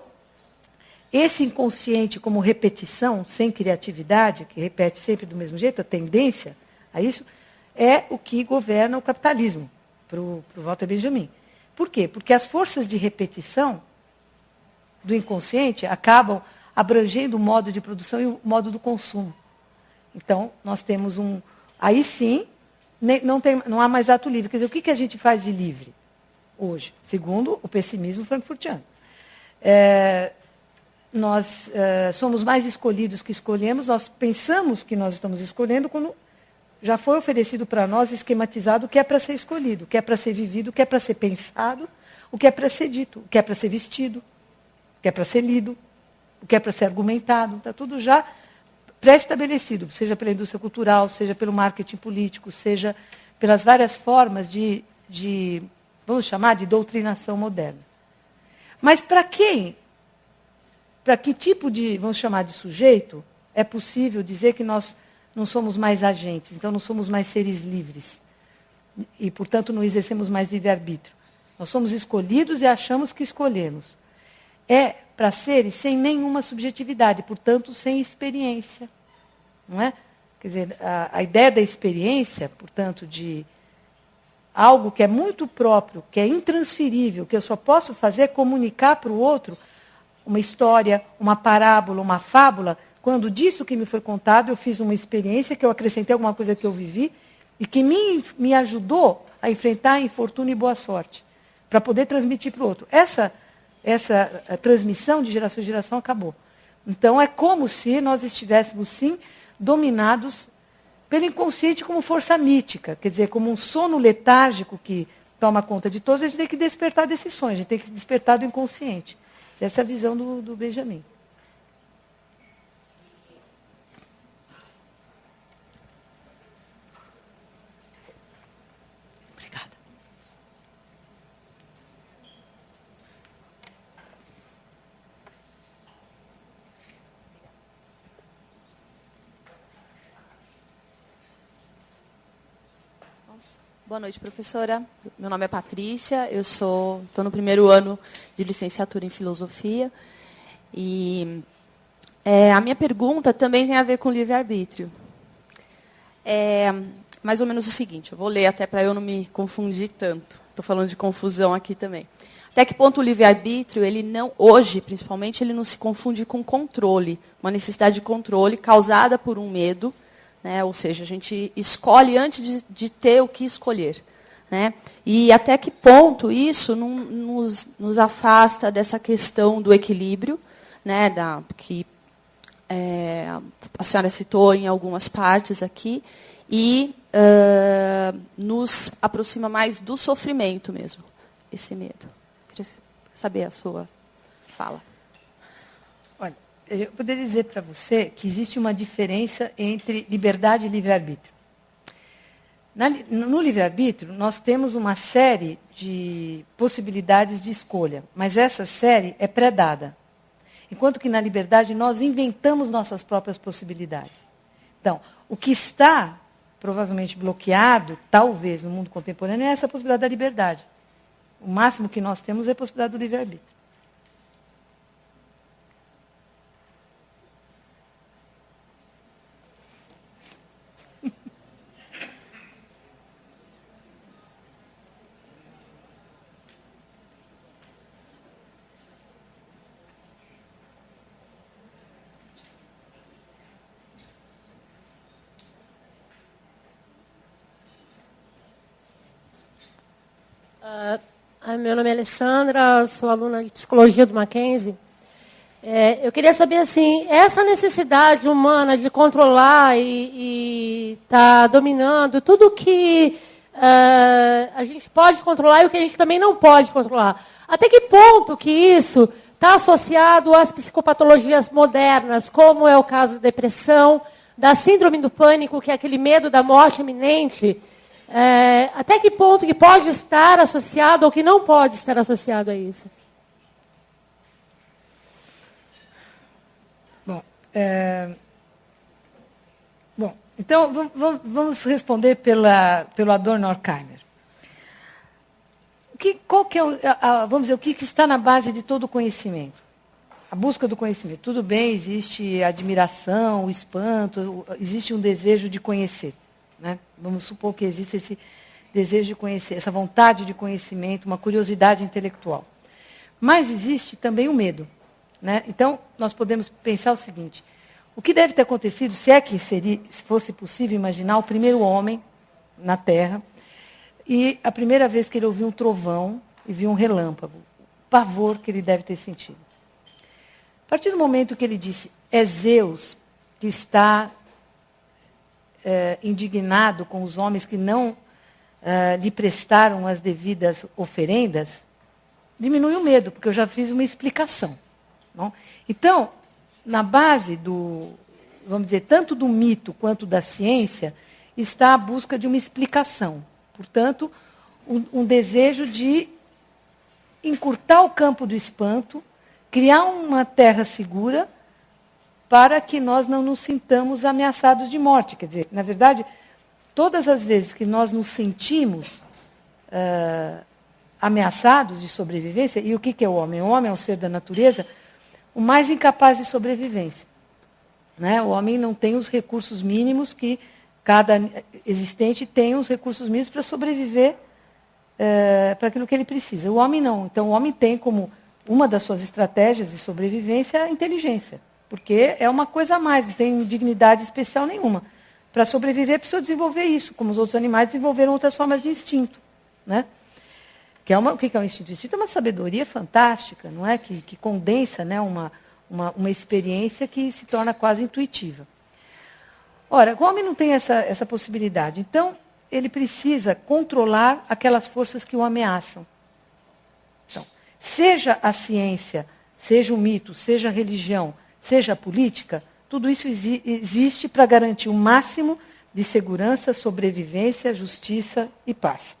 esse inconsciente como repetição, sem criatividade, que repete sempre do mesmo jeito, a tendência a isso, é o que governa o capitalismo, para o Walter Benjamin. Por quê? Porque as forças de repetição do inconsciente acabam abrangendo o modo de produção e o modo do consumo. Então, nós temos aí sim, não há mais ato livre. Quer dizer, o que a gente faz de livre hoje? Segundo o pessimismo frankfurtiano. Nós somos mais escolhidos que escolhemos, nós pensamos que nós estamos escolhendo quando já foi oferecido para nós, esquematizado, o que é para ser escolhido, o que é para ser vivido, o que é para ser pensado, o que é para ser dito, o que é para ser vestido, o que é para ser lido, o que é para ser argumentado. Está tudo já pré-estabelecido, seja pela indústria cultural, seja pelo marketing político, seja pelas várias formas de vamos chamar, de doutrinação moderna. Mas para quem? Para que tipo de, vamos chamar de sujeito, é possível dizer que nós não somos mais agentes, então não somos mais seres livres. E, portanto, não exercemos mais livre-arbítrio. Nós somos escolhidos e achamos que escolhemos. É para seres sem nenhuma subjetividade, portanto, sem experiência. Não é? Quer dizer, a ideia da experiência, portanto, de algo que é muito próprio, que é intransferível, que eu só posso fazer é comunicar para o outro uma história, uma parábola, uma fábula, quando disso que me foi contado, eu fiz uma experiência, que eu acrescentei alguma coisa que eu vivi, e que me ajudou a enfrentar infortúnio e boa sorte, para poder transmitir para o outro. Essa essa a transmissão de geração em geração acabou. Então, é como se nós estivéssemos, sim, dominados pelo inconsciente como força mítica, quer dizer, como um sono letárgico que toma conta de todos, a gente tem que despertar desses sonhos, a gente tem que despertar do inconsciente. Essa é a visão do Benjamin. Obrigada. Boa noite, professora. Meu nome é Patrícia, eu estou no primeiro ano de licenciatura em filosofia. E a minha pergunta também tem a ver com livre-arbítrio. É mais ou menos o seguinte, eu vou ler até para eu não me confundir tanto. Estou falando de confusão aqui também. Até que ponto o livre-arbítrio, ele não, hoje, principalmente, ele não se confunde com controle, uma necessidade de controle causada por um medo, né? Ou seja, a gente escolhe antes de ter o que escolher. Né? E até que ponto isso não nos afasta dessa questão do equilíbrio, né? Que a senhora citou em algumas partes aqui, e nos aproxima mais do sofrimento mesmo, esse medo. Queria saber a sua fala. Olha, eu poderia dizer para você que existe uma diferença entre liberdade e livre-arbítrio. No livre-arbítrio, nós temos uma série de possibilidades de escolha, mas essa série é pré-dada. Enquanto que na liberdade nós inventamos nossas próprias possibilidades. Então, o que está provavelmente bloqueado, talvez, no mundo contemporâneo, é essa possibilidade da liberdade. O máximo que nós temos é a possibilidade do livre-arbítrio. Meu nome é Alessandra, sou aluna de psicologia do Mackenzie. Eu queria saber, assim, essa necessidade humana de controlar e estar dominando tudo que a gente pode controlar e o que a gente também não pode controlar. Até que ponto que isso está associado às psicopatologias modernas, como é o caso da depressão, da síndrome do pânico, que é aquele medo da morte iminente. Até que ponto que pode estar associado ou que não pode estar associado a isso? Bom, então vamos responder pelo Adorno Horkheimer. Qual que é vamos dizer, o que está na base de todo o conhecimento? A busca do conhecimento. Tudo bem, existe admiração, o espanto, existe um desejo de conhecer. Né? Vamos supor que existe esse desejo de conhecer, essa vontade de conhecimento, uma curiosidade intelectual. Mas existe também o medo. Né? Então, nós podemos pensar o seguinte, o que deve ter acontecido, se é que se fosse possível imaginar o primeiro homem na Terra, e a primeira vez que ele ouviu um trovão e viu um relâmpago, o pavor que ele deve ter sentido. A partir do momento que ele disse, é Zeus que está indignado com os homens que não lhe prestaram as devidas oferendas, diminui o medo, porque eu já fiz uma explicação. Não? Então, na base vamos dizer, tanto do mito quanto da ciência, está a busca de uma explicação. Portanto, um desejo de encurtar o campo do espanto, criar uma terra segura, para que nós não nos sintamos ameaçados de morte. Quer dizer, na verdade, todas as vezes que nós nos sentimos ameaçados de sobrevivência, e o que é o homem? O homem é um ser da natureza, o mais incapaz de sobrevivência. Né? O homem não tem os recursos mínimos que cada existente tem, os recursos mínimos para sobreviver para aquilo que ele precisa. O homem não. Então, o homem tem como uma das suas estratégias de sobrevivência a inteligência. Porque é uma coisa a mais, não tem dignidade especial nenhuma. Para sobreviver, precisa desenvolver isso, como os outros animais desenvolveram outras formas de instinto. Né? O que é o instinto? O instinto é uma sabedoria fantástica, não é? Que condensa, né, uma experiência que se torna quase intuitiva. Ora, o homem não tem essa possibilidade. Então, ele precisa controlar aquelas forças que o ameaçam. Então, seja a ciência, seja o mito, seja a religião, seja a política, tudo isso existe para garantir o máximo de segurança, sobrevivência, justiça e paz.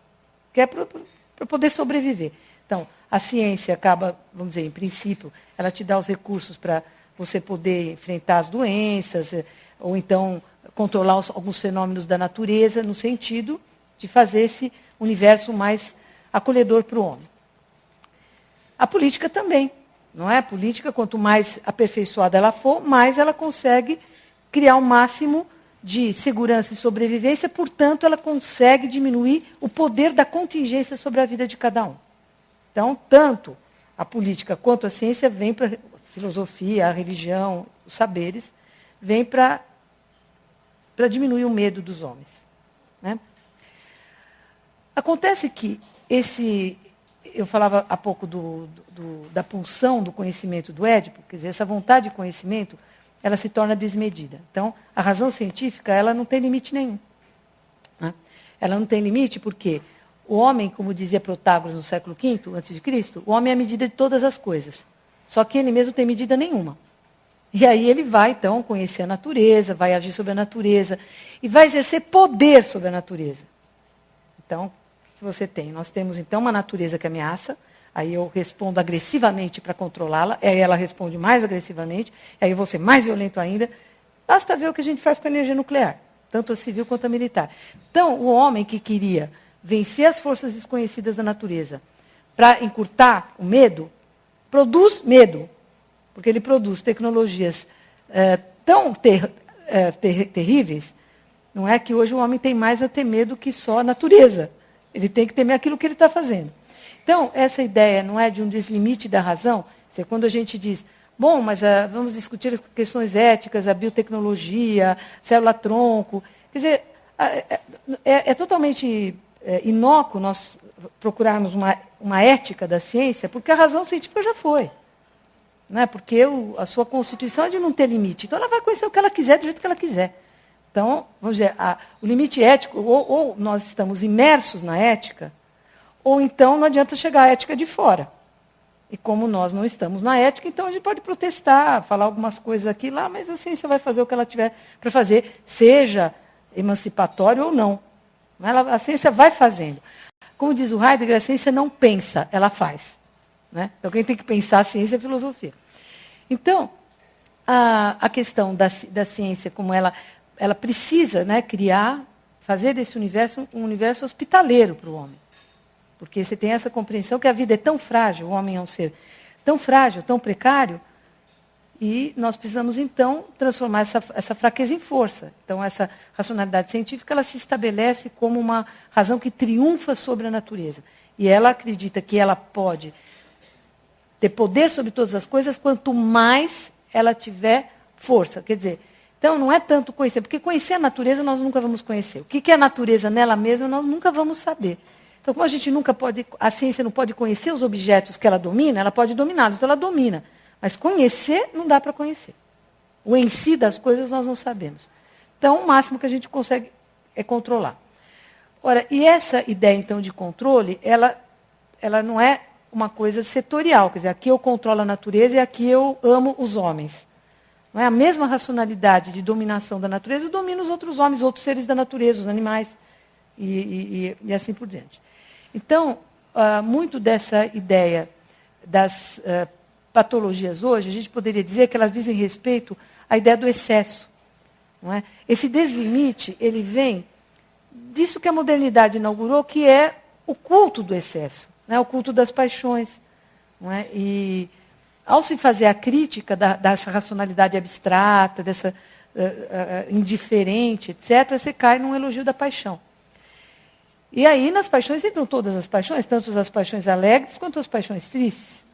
Que é para poder sobreviver. Então, a ciência acaba, vamos dizer, em princípio, ela te dá os recursos para você poder enfrentar as doenças, ou então controlar alguns fenômenos da natureza, no sentido de fazer esse universo mais acolhedor para o homem. A política também, não é? A política, quanto mais aperfeiçoada ela for, mais ela consegue criar o máximo de segurança e sobrevivência, portanto, ela consegue diminuir o poder da contingência sobre a vida de cada um. Então, tanto a política quanto a ciência vem para a filosofia, a religião, os saberes, vem para diminuir o medo dos homens. Né? Acontece que eu falava há pouco da pulsão do conhecimento do Édipo, quer dizer, essa vontade de conhecimento, ela se torna desmedida. Então, a razão científica, ela não tem limite nenhum. Né? Ela não tem limite porque o homem, como dizia Protágoras no século V a.C., o homem é a medida de todas as coisas. Só que ele mesmo não tem medida nenhuma. E aí ele vai, então, conhecer a natureza, vai agir sobre a natureza e vai exercer poder sobre a natureza. Então, o que você tem? Nós temos, então, uma natureza que ameaça, aí eu respondo agressivamente para controlá-la, aí ela responde mais agressivamente, aí eu vou ser mais violento ainda. Basta ver o que a gente faz com a energia nuclear, tanto a civil quanto a militar. Então, o homem que queria vencer as forças desconhecidas da natureza para encurtar o medo, produz medo. Porque ele produz tecnologias tão terríveis, não é que hoje o homem tem mais a temer do que só a natureza. Ele tem que temer aquilo que ele está fazendo. Então, essa ideia não é de um deslimite da razão, é quando a gente diz, bom, mas vamos discutir as questões éticas, a biotecnologia, célula-tronco. Quer dizer, é totalmente inócuo nós procurarmos uma ética da ciência, porque a razão científica já foi. Né? Porque a sua constituição é de não ter limite. Então, ela vai conhecer o que ela quiser, do jeito que ela quiser. Então, vamos dizer, o limite ético, ou nós estamos imersos na ética, ou então não adianta chegar a ética de fora. E como nós não estamos na ética, então a gente pode protestar, falar algumas coisas aqui e lá, mas a ciência vai fazer o que ela tiver para fazer, seja emancipatório ou não. A ciência vai fazendo. Como diz o Heidegger, a ciência não pensa, ela faz. Né? Então, quem tem que pensar a ciência é a filosofia. Então, a questão da ciência, como ela precisa, né, fazer desse universo um universo hospitaleiro para o homem. Porque você tem essa compreensão que a vida é tão frágil, o homem é um ser tão frágil, tão precário, e nós precisamos, então, transformar essa fraqueza em força. Então, essa racionalidade científica, ela se estabelece como uma razão que triunfa sobre a natureza. E ela acredita que ela pode ter poder sobre todas as coisas, quanto mais ela tiver força. Quer dizer, então não é tanto conhecer, porque conhecer a natureza nós nunca vamos conhecer. O que é a natureza nela mesma nós nunca vamos saber. Então, como a gente nunca pode, a ciência não pode conhecer os objetos que ela domina, ela pode dominá-los, então ela domina. Mas conhecer não dá para conhecer. O em si das coisas nós não sabemos. Então, o máximo que a gente consegue é controlar. Ora, e essa ideia, então, de controle, ela não é uma coisa setorial, quer dizer, aqui eu controlo a natureza e aqui eu amo os homens. Não é a mesma racionalidade de dominação da natureza, domina os outros homens, outros seres da natureza, os animais, e assim por diante. Então, muito dessa ideia das patologias hoje, a gente poderia dizer que elas dizem respeito à ideia do excesso. Não é? Esse deslimite, ele vem disso que a modernidade inaugurou, que é o culto do excesso. O culto das paixões. Não é? E, ao se fazer a crítica dessa racionalidade abstrata, dessa indiferente, etc., você cai num elogio da paixão. E aí, nas paixões, entram todas as paixões, tanto as paixões alegres quanto as paixões tristes.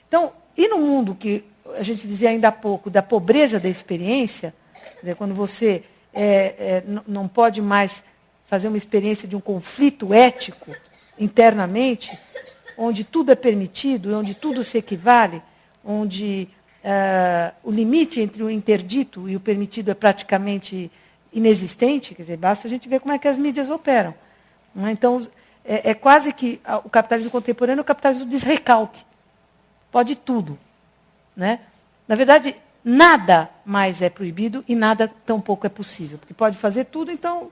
Então, e no mundo que a gente dizia ainda há pouco, da pobreza da experiência, quer dizer, quando você não pode mais fazer uma experiência de um conflito ético internamente, onde tudo é permitido, onde tudo se equivale, onde o limite entre o interdito e o permitido é praticamente inexistente, quer dizer, basta a gente ver como é que as mídias operam. Então, é quase que o capitalismo contemporâneo é o capitalismo do desrecalque. Pode tudo. Né? Na verdade, nada mais é proibido e nada tampouco é possível. Porque pode fazer tudo, então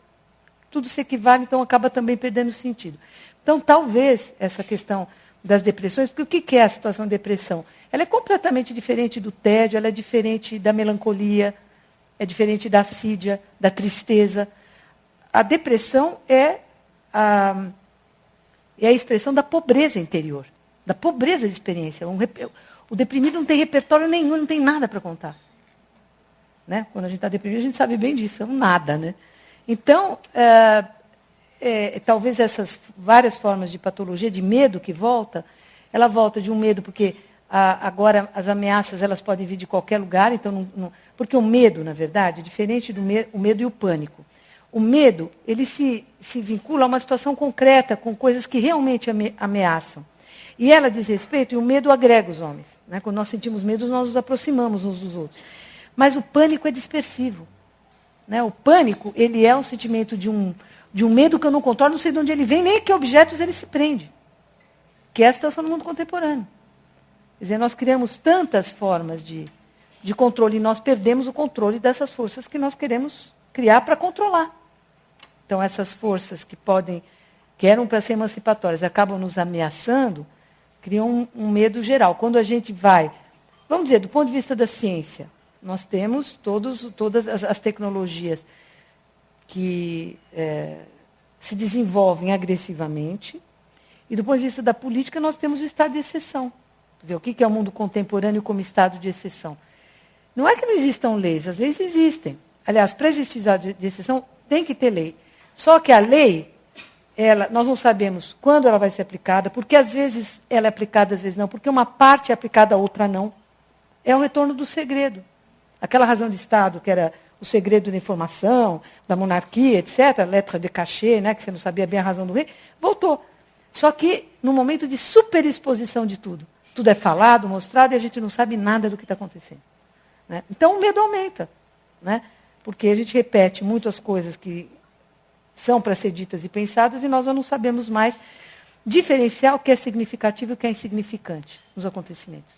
tudo se equivale, então acaba também perdendo sentido. Então, talvez, essa questão das depressões, porque o que é a situação de depressão? Ela é completamente diferente do tédio, ela é diferente da melancolia, é diferente da assídia, da tristeza. A depressão é a expressão da pobreza interior, da pobreza de experiência. O deprimido não tem repertório nenhum, não tem nada para contar. Né? Quando a gente está deprimido, a gente sabe bem disso, é um nada. Né? Então, talvez essas várias formas de patologia, de medo que volta, ela volta de um medo porque agora as ameaças elas podem vir de qualquer lugar, então porque o medo, na verdade, é diferente do o medo e o pânico. O medo, ele se vincula a uma situação concreta, com coisas que realmente ameaçam. E ela diz respeito, e o medo agrega os homens. Né? Quando nós sentimos medo, nós nos aproximamos uns dos outros. Mas o pânico é dispersivo. Né? O pânico, ele é um sentimento de um medo que eu não controlo, não sei de onde ele vem, nem que objetos ele se prende. Que é a situação do mundo contemporâneo. Quer dizer, nós criamos tantas formas de controle e nós perdemos o controle dessas forças que nós queremos criar para controlar. Então, essas forças que eram para ser emancipatórias, acabam nos ameaçando, criam um medo geral. Quando a gente vai, vamos dizer, do ponto de vista da ciência, nós temos todas as tecnologias que se desenvolvem agressivamente, e do ponto de vista da política, nós temos o estado de exceção. Quer dizer, o que é o mundo contemporâneo como estado de exceção? Não é que não existam leis, as leis existem. Aliás, para existir estado de exceção, tem que ter lei. Só que a lei, nós não sabemos quando ela vai ser aplicada, porque às vezes ela é aplicada, às vezes não, porque uma parte é aplicada, a outra não. É o retorno do segredo. Aquela razão de Estado, que era o segredo da informação, da monarquia, etc., letra de cachê, né, que você não sabia bem a razão do rei, voltou. Só que no momento de superexposição de tudo. Tudo é falado, mostrado, e a gente não sabe nada do que está acontecendo. Né? Então o medo aumenta. Né? Porque a gente repete muitas coisas que são para ser ditas e pensadas, e nós já não sabemos mais diferenciar o que é significativo e o que é insignificante nos acontecimentos.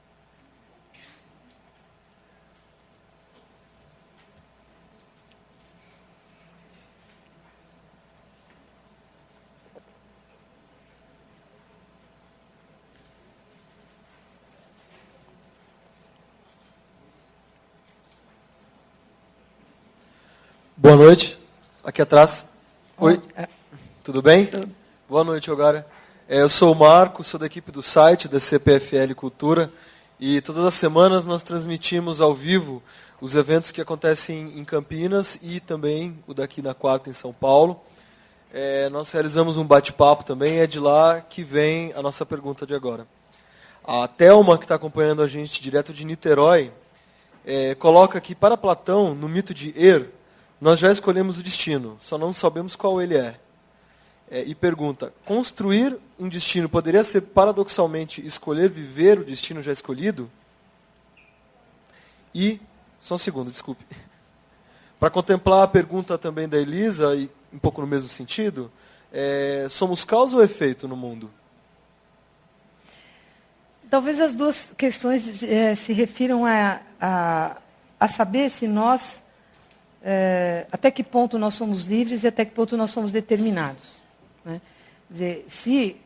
Boa noite. Aqui atrás. Oi. Tudo bem? Tudo. Boa noite, Ogara. Eu sou o Marco, sou da equipe do site da CPFL Cultura, e todas as semanas nós transmitimos ao vivo os eventos que acontecem em Campinas e também o daqui na quarta em São Paulo. Nós realizamos um bate-papo também, é de lá que vem a nossa pergunta de agora. A Thelma, que está acompanhando a gente direto de Niterói, coloca que para Platão, no mito de nós já escolhemos o destino, só não sabemos qual ele é. E pergunta, construir um destino poderia ser, paradoxalmente, escolher viver o destino já escolhido? E, só um segundo, desculpe. Para contemplar a pergunta também da Elisa, e um pouco no mesmo sentido, somos causa ou efeito no mundo? Talvez as duas questões se refiram a saber se nós... até que ponto nós somos livres e até que ponto nós somos determinados. Né? Quer dizer, se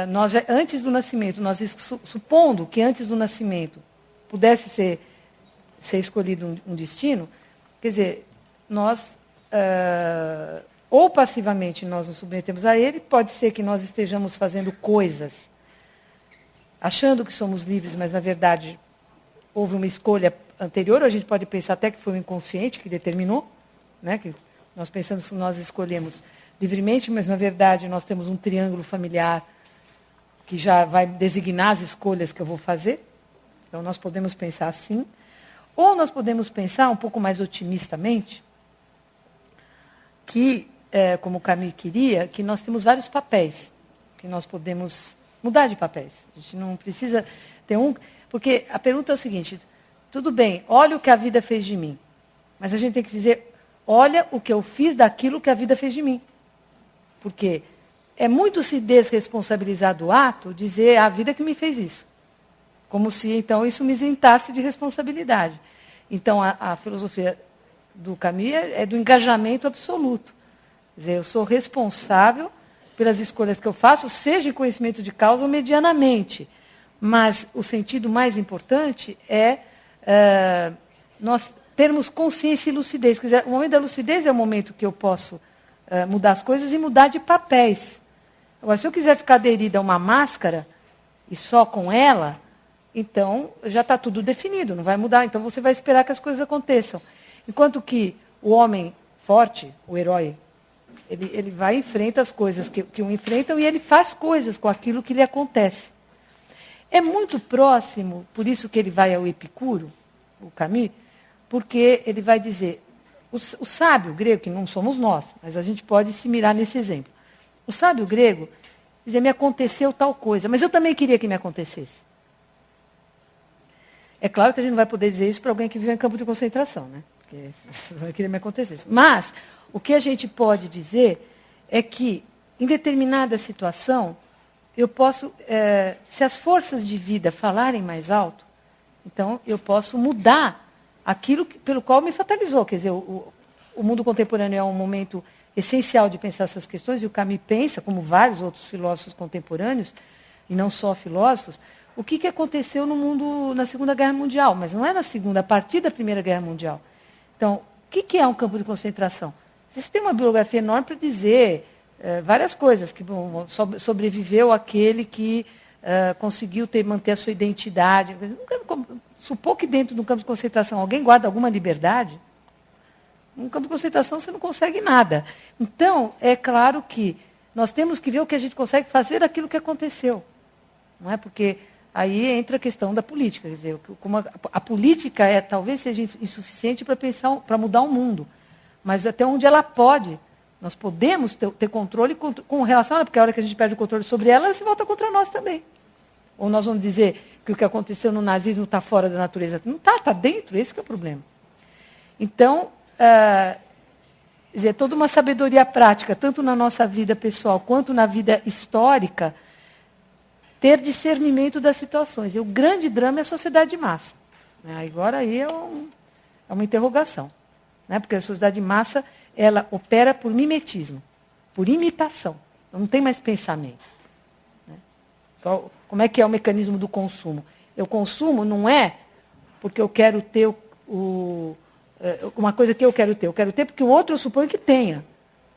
nós antes do nascimento, nós supondo que antes do nascimento pudesse ser escolhido um destino, quer dizer, nós ou passivamente nós nos submetemos a ele, pode ser que nós estejamos fazendo coisas achando que somos livres, mas na verdade houve uma escolha anterior, a gente pode pensar até que foi o inconsciente que determinou, né, que nós pensamos que nós escolhemos livremente, mas na verdade nós temos um triângulo familiar que já vai designar as escolhas que eu vou fazer. Então nós podemos pensar assim. Ou nós podemos pensar um pouco mais otimistamente, que, como o Camus queria, que nós temos vários papéis que nós podemos Mudar de papéis. A gente não precisa ter um... Porque a pergunta é o seguinte, tudo bem, olha o que a vida fez de mim. Mas a gente tem que dizer, olha o que eu fiz daquilo que a vida fez de mim. Porque é muito se desresponsabilizar do ato, dizer a vida que me fez isso. Como se, então, isso me isentasse de responsabilidade. Então, a filosofia do Camus é do engajamento absoluto. Quer dizer, eu sou responsável pelas escolhas que eu faço, seja em conhecimento de causa ou medianamente. Mas o sentido mais importante é nós termos consciência e lucidez. Quer dizer, o momento da lucidez é o momento que eu posso mudar as coisas e mudar de papéis. Agora, se eu quiser ficar aderida a uma máscara e só com ela, então já está tudo definido, não vai mudar. Então você vai esperar que as coisas aconteçam. Enquanto que o homem forte, o herói, ele vai e enfrenta as coisas que o enfrentam e ele faz coisas com aquilo que lhe acontece. É muito próximo, por isso que ele vai ao Epicuro, o Camus, porque ele vai dizer, o sábio grego, que não somos nós, mas a gente pode se mirar nesse exemplo. O sábio grego dizia, me aconteceu tal coisa, mas eu também queria que me acontecesse. É claro que a gente não vai poder dizer isso para alguém que vive em campo de concentração, né? Porque eu queria que me acontecesse. Mas o que a gente pode dizer é que, em determinada situação, eu posso, se as forças de vida falarem mais alto, então eu posso mudar aquilo pelo qual me fatalizou. Quer dizer, o mundo contemporâneo é um momento essencial de pensar essas questões, e o Camus pensa, como vários outros filósofos contemporâneos, e não só filósofos, o que aconteceu no mundo na Segunda Guerra Mundial, mas não é na Segunda, a partir da Primeira Guerra Mundial. Então, o que é um campo de concentração? Você tem uma bibliografia enorme para dizer várias coisas, que sobreviveu aquele que conseguiu manter a sua identidade. Supor que dentro de um campo de concentração alguém guarda alguma liberdade, num campo de concentração você não consegue nada. Então, é claro que nós temos que ver o que a gente consegue fazer daquilo que aconteceu. Não é? Porque aí entra a questão da política. Quer dizer, como a política talvez seja insuficiente para pensar, para mudar o mundo. Mas até onde ela pode, nós podemos ter controle com relação a ela, porque a hora que a gente perde o controle sobre ela, ela se volta contra nós também. Ou nós vamos dizer que o que aconteceu no nazismo está fora da natureza. Não está, está dentro, esse que é o problema. Então, toda uma sabedoria prática, tanto na nossa vida pessoal quanto na vida histórica, ter discernimento das situações. E o grande drama é a sociedade de massa. Agora aí é uma interrogação. Né? Porque a sociedade de massa, ela opera por mimetismo, por imitação. Não tem mais pensamento. Né? Então, como é que é o mecanismo do consumo? Eu consumo não é porque eu quero ter uma coisa que eu quero ter. Eu quero ter porque o outro eu suponho que tenha.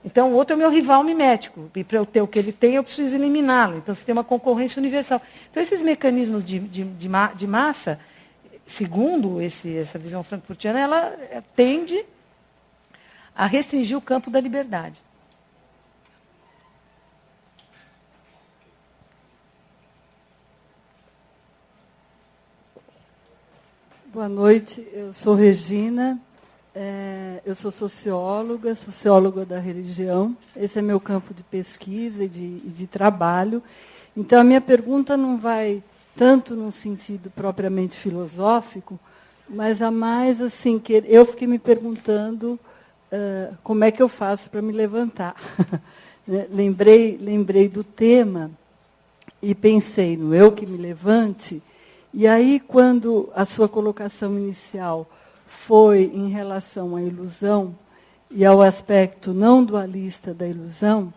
Então, o outro é o meu rival mimético. E para eu ter o que ele tem, eu preciso eliminá-lo. Então, você tem uma concorrência universal. Então, esses mecanismos de massa, segundo essa visão frankfurtiana, ela tende a restringir o campo da liberdade. Boa noite, eu sou Regina, eu sou socióloga da religião. Esse é meu campo de pesquisa e de trabalho. Então, a minha pergunta não vai tanto num sentido propriamente filosófico, mas a mais assim, que eu fiquei me perguntando como é que eu faço para me levantar. Lembrei do tema e pensei no eu que me levante. E aí, quando a sua colocação inicial foi em relação à ilusão e ao aspecto não dualista da ilusão,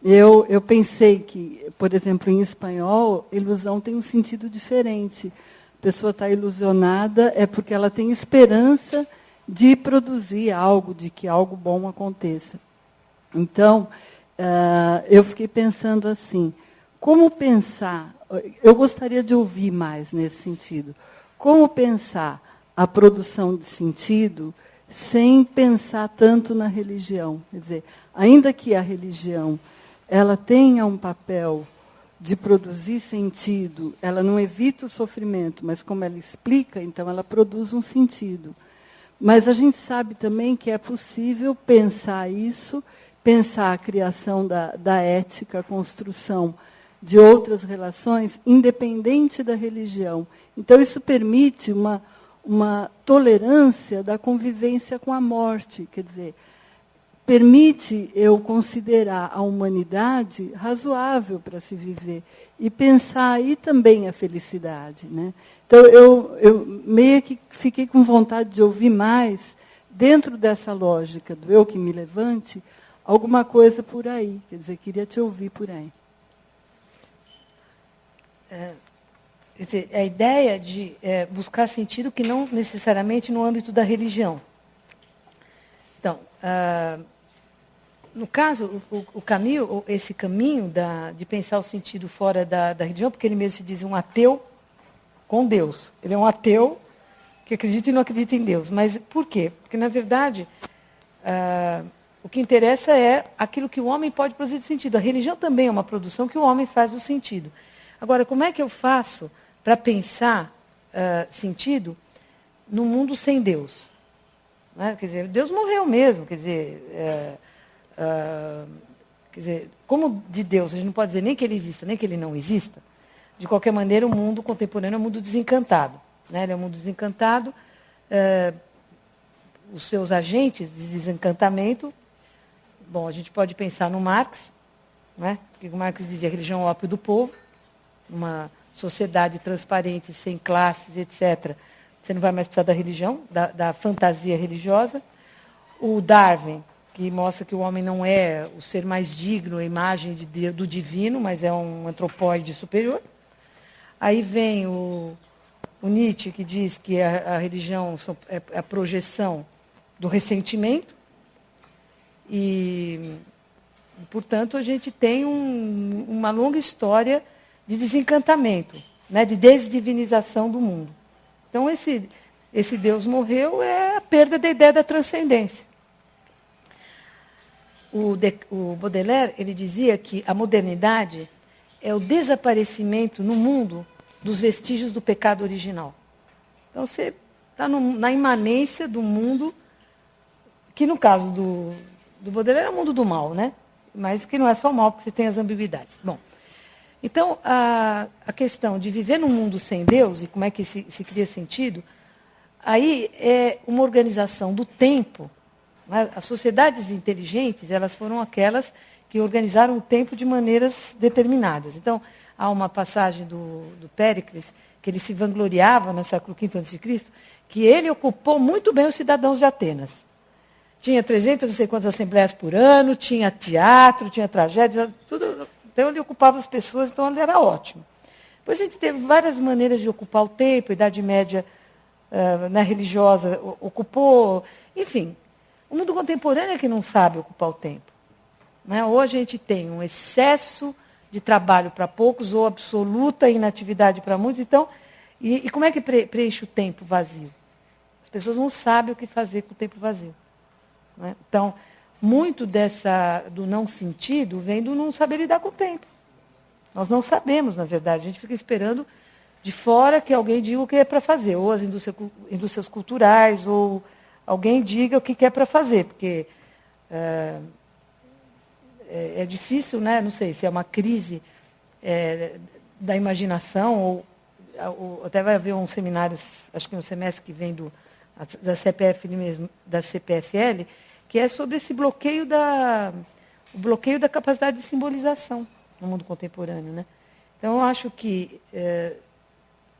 eu pensei que, por exemplo, em espanhol, ilusão tem um sentido diferente. A pessoa está ilusionada é porque ela tem esperança de produzir algo, de que algo bom aconteça. Então, eu fiquei pensando assim, como pensar, eu gostaria de ouvir mais nesse sentido, como pensar a produção de sentido sem pensar tanto na religião. Quer dizer, ainda que a religião ela tenha um papel de produzir sentido, ela não evita o sofrimento, mas como ela explica, então ela produz um sentido. Mas a gente sabe também que é possível pensar isso, pensar a criação da ética, a construção de outras relações, independente da religião. Então, isso permite uma tolerância da convivência com a morte, quer dizer, permite eu considerar a humanidade razoável para se viver e pensar aí também a felicidade, né? Então, eu meio que fiquei com vontade de ouvir mais, dentro dessa lógica do eu que me levante, alguma coisa por aí. Quer dizer, queria te ouvir por aí. Quer dizer, a ideia de buscar sentido que não necessariamente no âmbito da religião. Então, no caso, o caminho, esse caminho de pensar o sentido fora da religião, porque ele mesmo se diz um ateu com Deus. Ele é um ateu que acredita e não acredita em Deus. Mas por quê? Porque, na verdade, o que interessa é aquilo que o homem pode produzir de sentido. A religião também é uma produção que o homem faz do sentido. Agora, como é que eu faço para pensar sentido no mundo sem Deus? Né? Quer dizer, Deus morreu mesmo. Quer dizer, como de Deus, a gente não pode dizer nem que ele exista, nem que ele não exista. De qualquer maneira, o mundo contemporâneo é um mundo desencantado. Né? Ele é um mundo desencantado. Os seus agentes de desencantamento, bom, a gente pode pensar no Marx, né? Porque o Marx dizia: a religião é o ópio do povo, uma sociedade transparente, sem classes, etc. Você não vai mais precisar da religião, da fantasia religiosa. O Darwin, que mostra que o homem não é o ser mais digno, a imagem do divino, mas é um antropóide superior. Aí vem o Nietzsche, que diz que a religião é a projeção do ressentimento. E, portanto, a gente tem uma longa história de desencantamento, né, de desdivinização do mundo. Então, esse Deus morreu é a perda da ideia da transcendência. O Baudelaire, ele dizia que a modernidade é o desaparecimento no mundo dos vestígios do pecado original. Então, você está na imanência do mundo, que no caso do Baudelaire é o mundo do mal, né? Mas que não é só o mal, porque você tem as ambiguidades. Bom, então, a questão de viver num mundo sem Deus, e como é que se cria sentido, aí é uma organização do tempo. Né? As sociedades inteligentes, elas foram aquelas que organizaram o tempo de maneiras determinadas. Então, há uma passagem do Péricles, que ele se vangloriava no século V a.C., que ele ocupou muito bem os cidadãos de Atenas. Tinha 300 não sei quantas assembleias por ano, tinha teatro, tinha tragédia, tudo. Então, ele ocupava as pessoas, então ele era ótimo. Depois a gente teve várias maneiras de ocupar o tempo, a Idade Média religiosa ocupou, enfim. O mundo contemporâneo é que não sabe ocupar o tempo. Né? Ou a gente tem um excesso de trabalho para poucos, ou absoluta inatividade para muitos. Então, e como é que preenche o tempo vazio? As pessoas não sabem o que fazer com o tempo vazio. Né? Então, muito do não sentido vem do não saber lidar com o tempo. Nós não sabemos, na verdade. A gente fica esperando de fora que alguém diga o que é para fazer. Ou as indústrias culturais, ou alguém diga o que é para fazer. Porque é difícil, né? Não sei se é uma crise da imaginação, ou até vai haver um seminário, acho que no semestre que vem da CPF mesmo, da CPFL, que é sobre esse bloqueio da capacidade de simbolização no mundo contemporâneo. Né? Então, eu acho que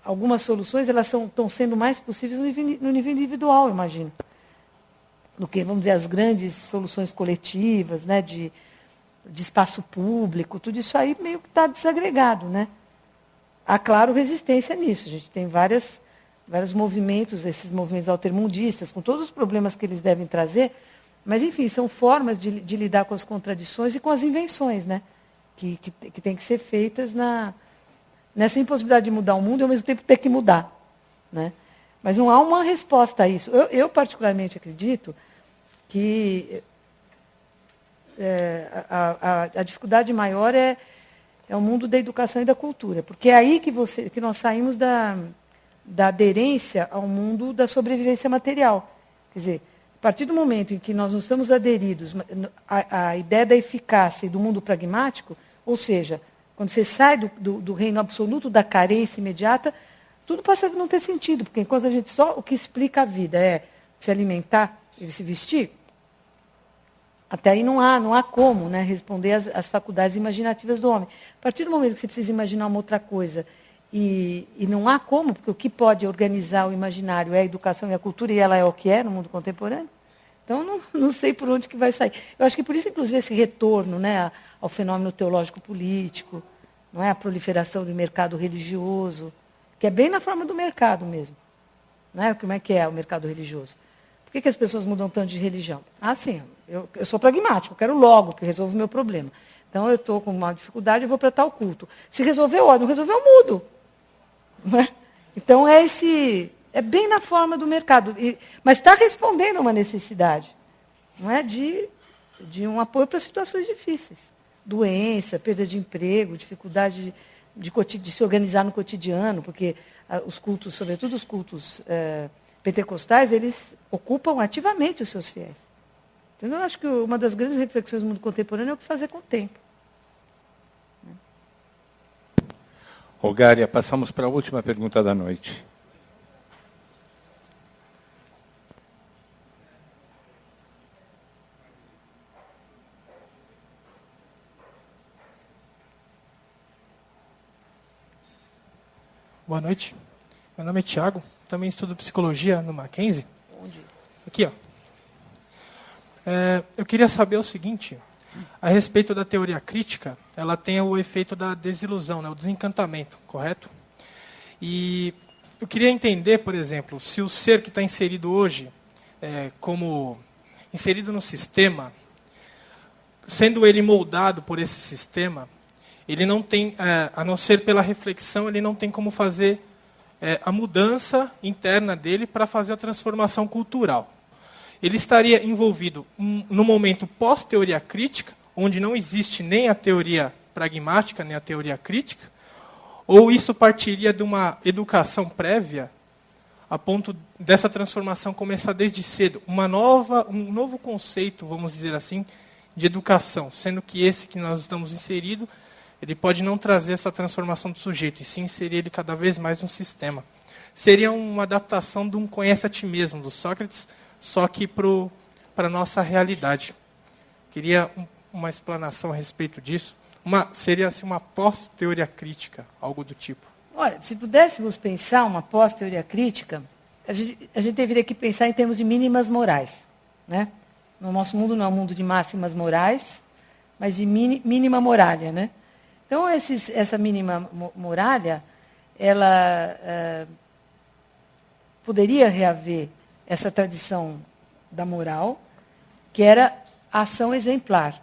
algumas soluções elas estão sendo mais possíveis no nível individual, eu imagino, do que, vamos dizer, as grandes soluções coletivas, né, de espaço público, tudo isso aí meio que está desagregado. Né? Há, claro, resistência nisso. A gente tem vários movimentos, esses movimentos altermundistas, com todos os problemas que eles devem trazer, mas, enfim, são formas de lidar com as contradições e com as invenções, né? que têm que ser feitas nessa impossibilidade de mudar o mundo e, ao mesmo tempo, ter que mudar. Né? Mas não há uma resposta a isso. Eu particularmente, acredito que a dificuldade maior é o mundo da educação e da cultura, porque é aí que nós saímos da aderência ao mundo da sobrevivência material. Quer dizer, a partir do momento em que nós não estamos aderidos à ideia da eficácia e do mundo pragmático, ou seja, Quando você sai do reino absoluto da carência imediata, tudo passa a não ter sentido, porque enquanto a gente só o que explica a vida é se alimentar e se vestir, até aí não há como, né, responder às faculdades imaginativas do homem. A partir do momento que você precisa imaginar uma outra coisa, e não há como, porque o que pode organizar o imaginário é a educação e a cultura, e ela é o que é no mundo contemporâneo, então não sei por onde que vai sair. Eu acho que por isso, inclusive, esse retorno, né, ao fenômeno teológico-político, não é, a proliferação do mercado religioso, que é bem na forma do mercado mesmo. Né? Como é que é o mercado religioso? Por que as pessoas mudam tanto de religião? Ah, sim, eu sou pragmático, eu quero logo que resolva o meu problema. Então, eu estou com uma dificuldade, eu vou para tal culto. Se resolveu, não resolveu, eu mudo. Não é? Então, é bem na forma do mercado. Mas está respondendo a uma necessidade, não é, de um apoio para situações difíceis. Doença, perda de emprego, dificuldade de se organizar no cotidiano, porque os cultos, sobretudo os cultos pentecostais, eles ocupam ativamente os seus fiéis. Então, eu acho que uma das grandes reflexões do mundo contemporâneo é o que fazer com o tempo. Rogária, passamos para a última pergunta da noite. Boa noite. Meu nome é Thiago, também estudo psicologia no Mackenzie. Onde? Aqui, ó. Eu queria saber o seguinte, a respeito da teoria crítica, ela tem o efeito da desilusão, né, o desencantamento, correto? E eu queria entender, por exemplo, se o ser que está inserido hoje, como inserido no sistema, sendo ele moldado por esse sistema, ele não tem, a não ser pela reflexão, ele não tem como fazer a mudança interna dele para fazer a transformação cultural. Ele estaria envolvido no momento pós-teoria crítica, onde não existe nem a teoria pragmática, nem a teoria crítica, ou isso partiria de uma educação prévia, a ponto dessa transformação começar desde cedo, um novo conceito, vamos dizer assim, de educação, sendo que esse que nós estamos inserido, ele pode não trazer essa transformação do sujeito, e sim inserir ele cada vez mais no sistema. Seria uma adaptação de um conhece a ti mesmo, do Sócrates, só que para a nossa realidade. Queria uma explanação a respeito disso. Seria assim, uma pós-teoria crítica, algo do tipo. Olha, se pudéssemos pensar uma pós-teoria crítica, a gente deveria que pensar em termos de mínimas morais. Né? No nosso mundo não é um mundo de máximas morais, mas de mínima morália. Né? Então, essa mínima morália, ela poderia reaver essa tradição da moral, que era a ação exemplar.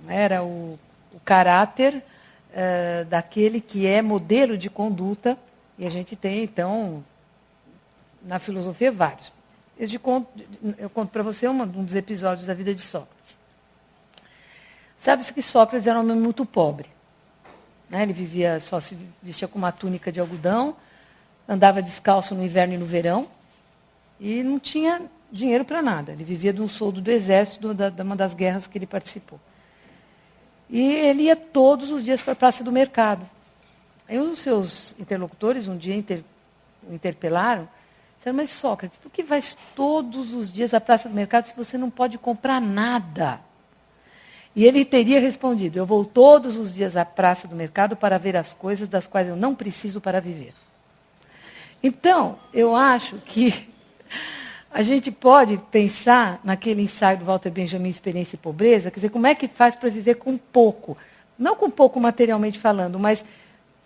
Era o caráter daquele que é modelo de conduta, e a gente tem, então, na filosofia, vários. Eu conto para você um dos episódios da vida de Sócrates. Sabe-se que Sócrates era um homem muito pobre. Né? Ele só se vestia com uma túnica de algodão, andava descalço no inverno e no verão, e não tinha dinheiro para nada. Ele vivia de um soldo do exército, de uma das guerras que ele participou. E ele ia todos os dias para a Praça do Mercado. Aí um dos seus interlocutores, um dia, o interpelaram, disseram, mas Sócrates, por que vais todos os dias à Praça do Mercado se você não pode comprar nada? E ele teria respondido, eu vou todos os dias à Praça do Mercado para ver as coisas das quais eu não preciso para viver. Então, eu acho que a gente pode pensar naquele ensaio do Walter Benjamin, Experiência e Pobreza, quer dizer, como é que faz para viver com pouco? Não com pouco materialmente falando, mas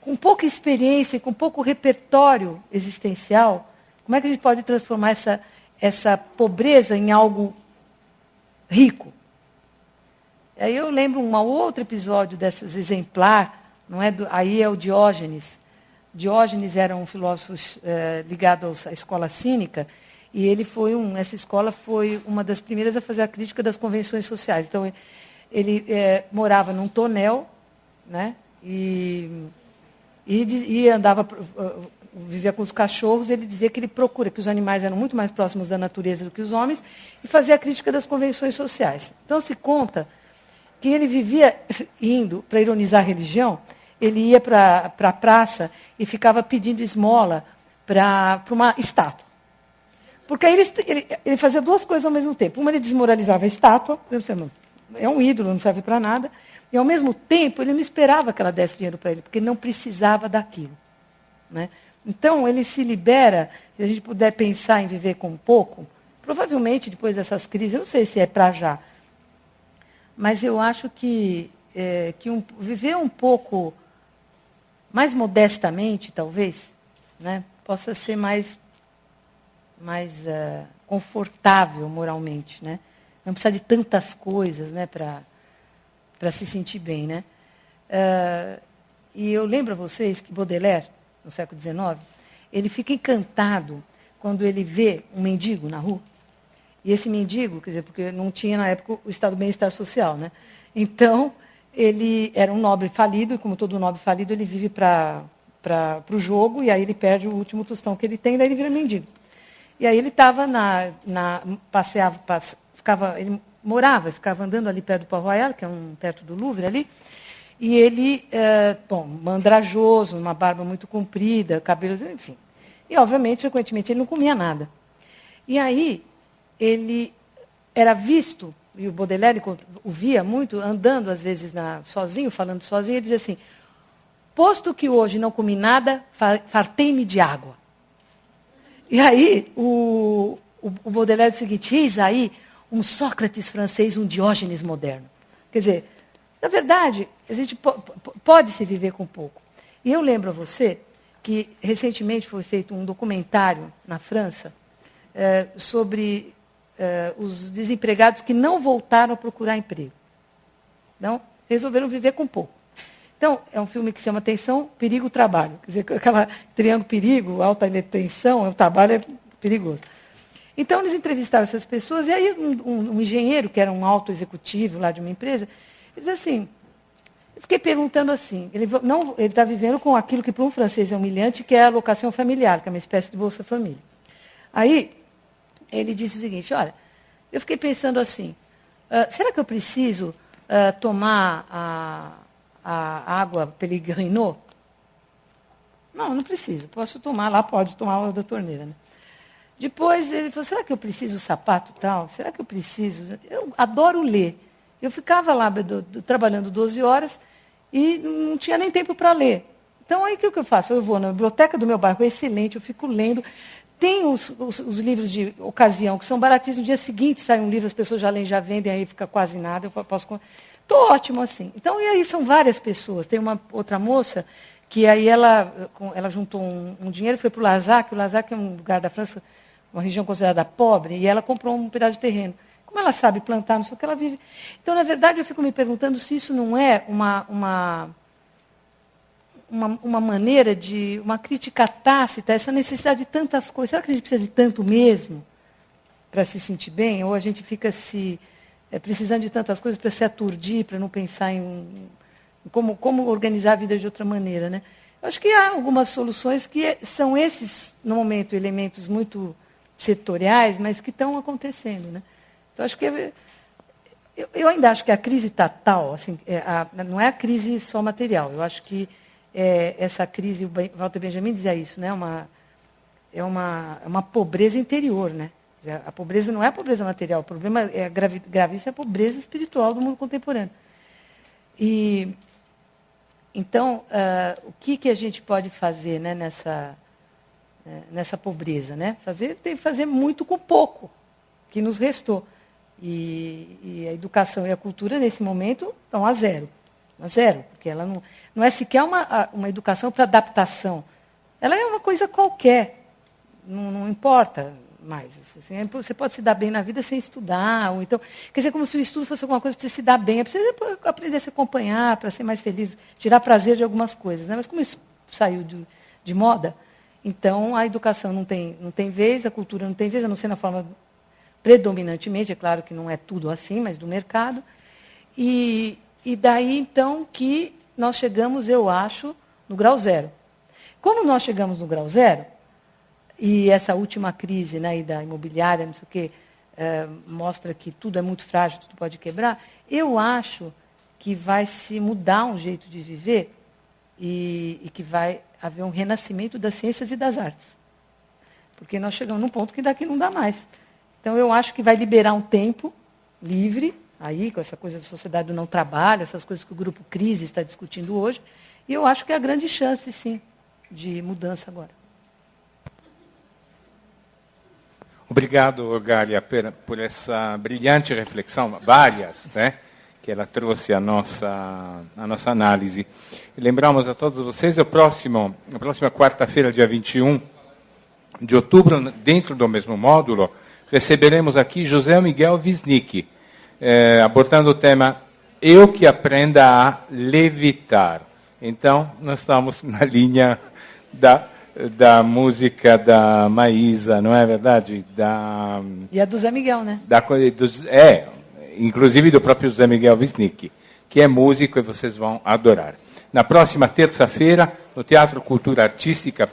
com pouca experiência e com pouco repertório existencial, como é que a gente pode transformar essa pobreza em algo rico? Aí eu lembro um outro episódio desses exemplar, não é? Aí é o Diógenes. Diógenes era um filósofo ligado à escola cínica, e essa escola foi uma das primeiras a fazer a crítica das convenções sociais. Então, ele morava num tonel, né? E vivia com os cachorros, e ele dizia que ele procura, que os animais eram muito mais próximos da natureza do que os homens, e fazia a crítica das convenções sociais. Então, se conta que ele vivia indo, para ironizar a religião, ele ia para a praça e ficava pedindo esmola para uma estátua. Porque aí ele fazia duas coisas ao mesmo tempo. Uma, ele desmoralizava a estátua, é um ídolo, não serve para nada. E, ao mesmo tempo, ele não esperava que ela desse dinheiro para ele, porque ele não precisava daquilo. Né? Então, ele se libera, se a gente puder pensar em viver com pouco, provavelmente, depois dessas crises, eu não sei se é para já, mas eu acho que viver um pouco mais modestamente, talvez, né, possa ser mais confortável moralmente. Né? Não precisa de tantas coisas, né, para se sentir bem. Né? E eu lembro a vocês que Baudelaire, no século XIX, ele fica encantado quando ele vê um mendigo na rua. E esse mendigo, quer dizer, porque não tinha na época o estado do bem-estar social, né? Então, ele era um nobre falido, e como todo nobre falido, ele vive para o jogo, e aí ele perde o último tostão que ele tem, daí ele vira mendigo. E aí ele estava passeava, ele ficava andando ali perto do Port Royal, que é perto do Louvre ali, e ele, mandrajoso, uma barba muito comprida, cabelos, enfim. E, obviamente, frequentemente, ele não comia nada. E aí, ele era visto, e o Baudelaire o via muito, andando, às vezes, sozinho, falando sozinho, ele dizia assim, posto que hoje não comi nada, fartei-me de água. E aí, o Baudelaire diz o seguinte, eis aí um Sócrates francês, um Diógenes moderno. Quer dizer, na verdade, a gente pode se viver com pouco. E eu lembro a você que, recentemente, foi feito um documentário na França sobre os desempregados que não voltaram a procurar emprego. Não, resolveram viver com pouco. Então, é um filme que chama Tensão, Perigo, Trabalho. Quer dizer, aquela triângulo perigo, alta tensão, o trabalho é perigoso. Então, eles entrevistaram essas pessoas, e aí um engenheiro, que era um alto executivo lá de uma empresa, ele diz assim, eu fiquei perguntando assim, ele está vivendo com aquilo que para um francês é humilhante, que é a alocação familiar, que é uma espécie de Bolsa Família. Aí, ele disse o seguinte, olha, eu fiquei pensando assim, será que eu preciso tomar a água Pellegrino? Não preciso, posso tomar, lá pode tomar a água da torneira. Né? Depois ele falou, será que eu preciso sapato tal? Será que eu preciso? Eu adoro ler. Eu ficava lá trabalhando 12 horas e não tinha nem tempo para ler. Então, aí o que eu faço? Eu vou na biblioteca do meu bairro, é excelente, eu fico lendo. Tem os livros de ocasião, que são baratinhos. No dia seguinte sai um livro, as pessoas já leem, já vendem, aí fica quase nada. Eu posso... Estou ótimo assim. Então, e aí são várias pessoas. Tem uma outra moça que aí ela juntou um dinheiro, foi para o Larzac. O Larzac é um lugar da França, uma região considerada pobre, e ela comprou um pedaço de terreno. Como ela sabe plantar, não sei o que ela vive. Então, na verdade, eu fico me perguntando se isso não é uma maneira de uma crítica tácita, essa necessidade de tantas coisas. Será que a gente precisa de tanto mesmo para se sentir bem? Ou a gente fica precisando de tantas coisas para se aturdir, para não pensar em como organizar a vida de outra maneira? Né? Eu acho que há algumas soluções que são esses, no momento, elementos muito setoriais, mas que estão acontecendo. Né? Então, acho que eu ainda acho que a crise está tal, assim, não é a crise só material. Eu acho que essa crise, o Walter Benjamin dizia isso, né? É uma pobreza interior. Né? A pobreza não é a pobreza material, o problema gravíssimo é a pobreza espiritual do mundo contemporâneo. E, então, o que a gente pode fazer, né, nessa pobreza? Né? Tem que fazer muito com pouco que nos restou. E a educação e a cultura, nesse momento, estão a zero. A zero, porque ela não é sequer uma educação para adaptação. Ela é uma coisa qualquer, não importa mais. Assim, você pode se dar bem na vida sem estudar. Ou então, quer dizer, como se o estudo fosse alguma coisa para você se dar bem. É preciso aprender a se acompanhar, para ser mais feliz, tirar prazer de algumas coisas. Né? Mas como isso saiu de moda, então a educação não tem vez, a cultura não tem vez, a não ser na forma predominantemente, é claro que não é tudo assim, mas do mercado. E daí, então, que nós chegamos, eu acho, no grau zero. Como nós chegamos no grau zero, e essa última crise, né, da imobiliária, não sei o quê, mostra que tudo é muito frágil, tudo pode quebrar, eu acho que vai se mudar um jeito de viver e que vai haver um renascimento das ciências e das artes. Porque nós chegamos num ponto que daqui não dá mais. Então, eu acho que vai liberar um tempo livre, aí, com essa coisa da sociedade do não trabalho, essas coisas que o Grupo Crise está discutindo hoje, e eu acho que é a grande chance, sim, de mudança agora. Obrigado, Gália, por essa brilhante reflexão, várias, né, que ela trouxe à nossa análise. E lembramos a todos vocês, na próxima quarta-feira, dia 21 de outubro, dentro do mesmo módulo, receberemos aqui José Miguel Wisnik, abordando o tema Eu que aprenda a levitar. Então, nós estamos na linha da música da Maísa, não é verdade? E a do Zé Miguel, né? Inclusive do próprio José Miguel Wisnik, que é músico e vocês vão adorar. Na próxima terça-feira, no Teatro Cultura Artística,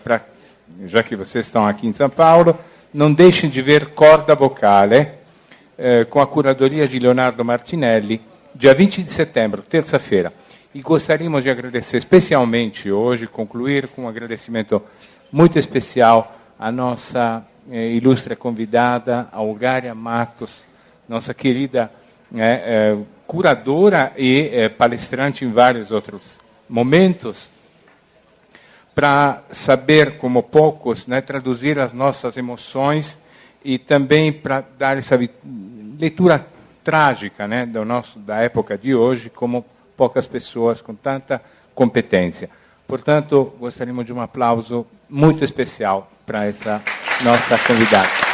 já que vocês estão aqui em São Paulo, não deixem de ver Corda Vocale, com a curadoria de Leonardo Martinelli, dia 20 de setembro, terça-feira. E gostaríamos de agradecer especialmente hoje, concluir com um agradecimento muito especial à nossa ilustre convidada, a Gália Matos, nossa querida curadora e palestrante em vários outros momentos, para saber, como poucos, né, traduzir as nossas emoções e também para dar essa leitura trágica, né, da época de hoje, como poucas pessoas com tanta competência. Portanto, gostaríamos de um aplauso muito especial para essa nossa convidada.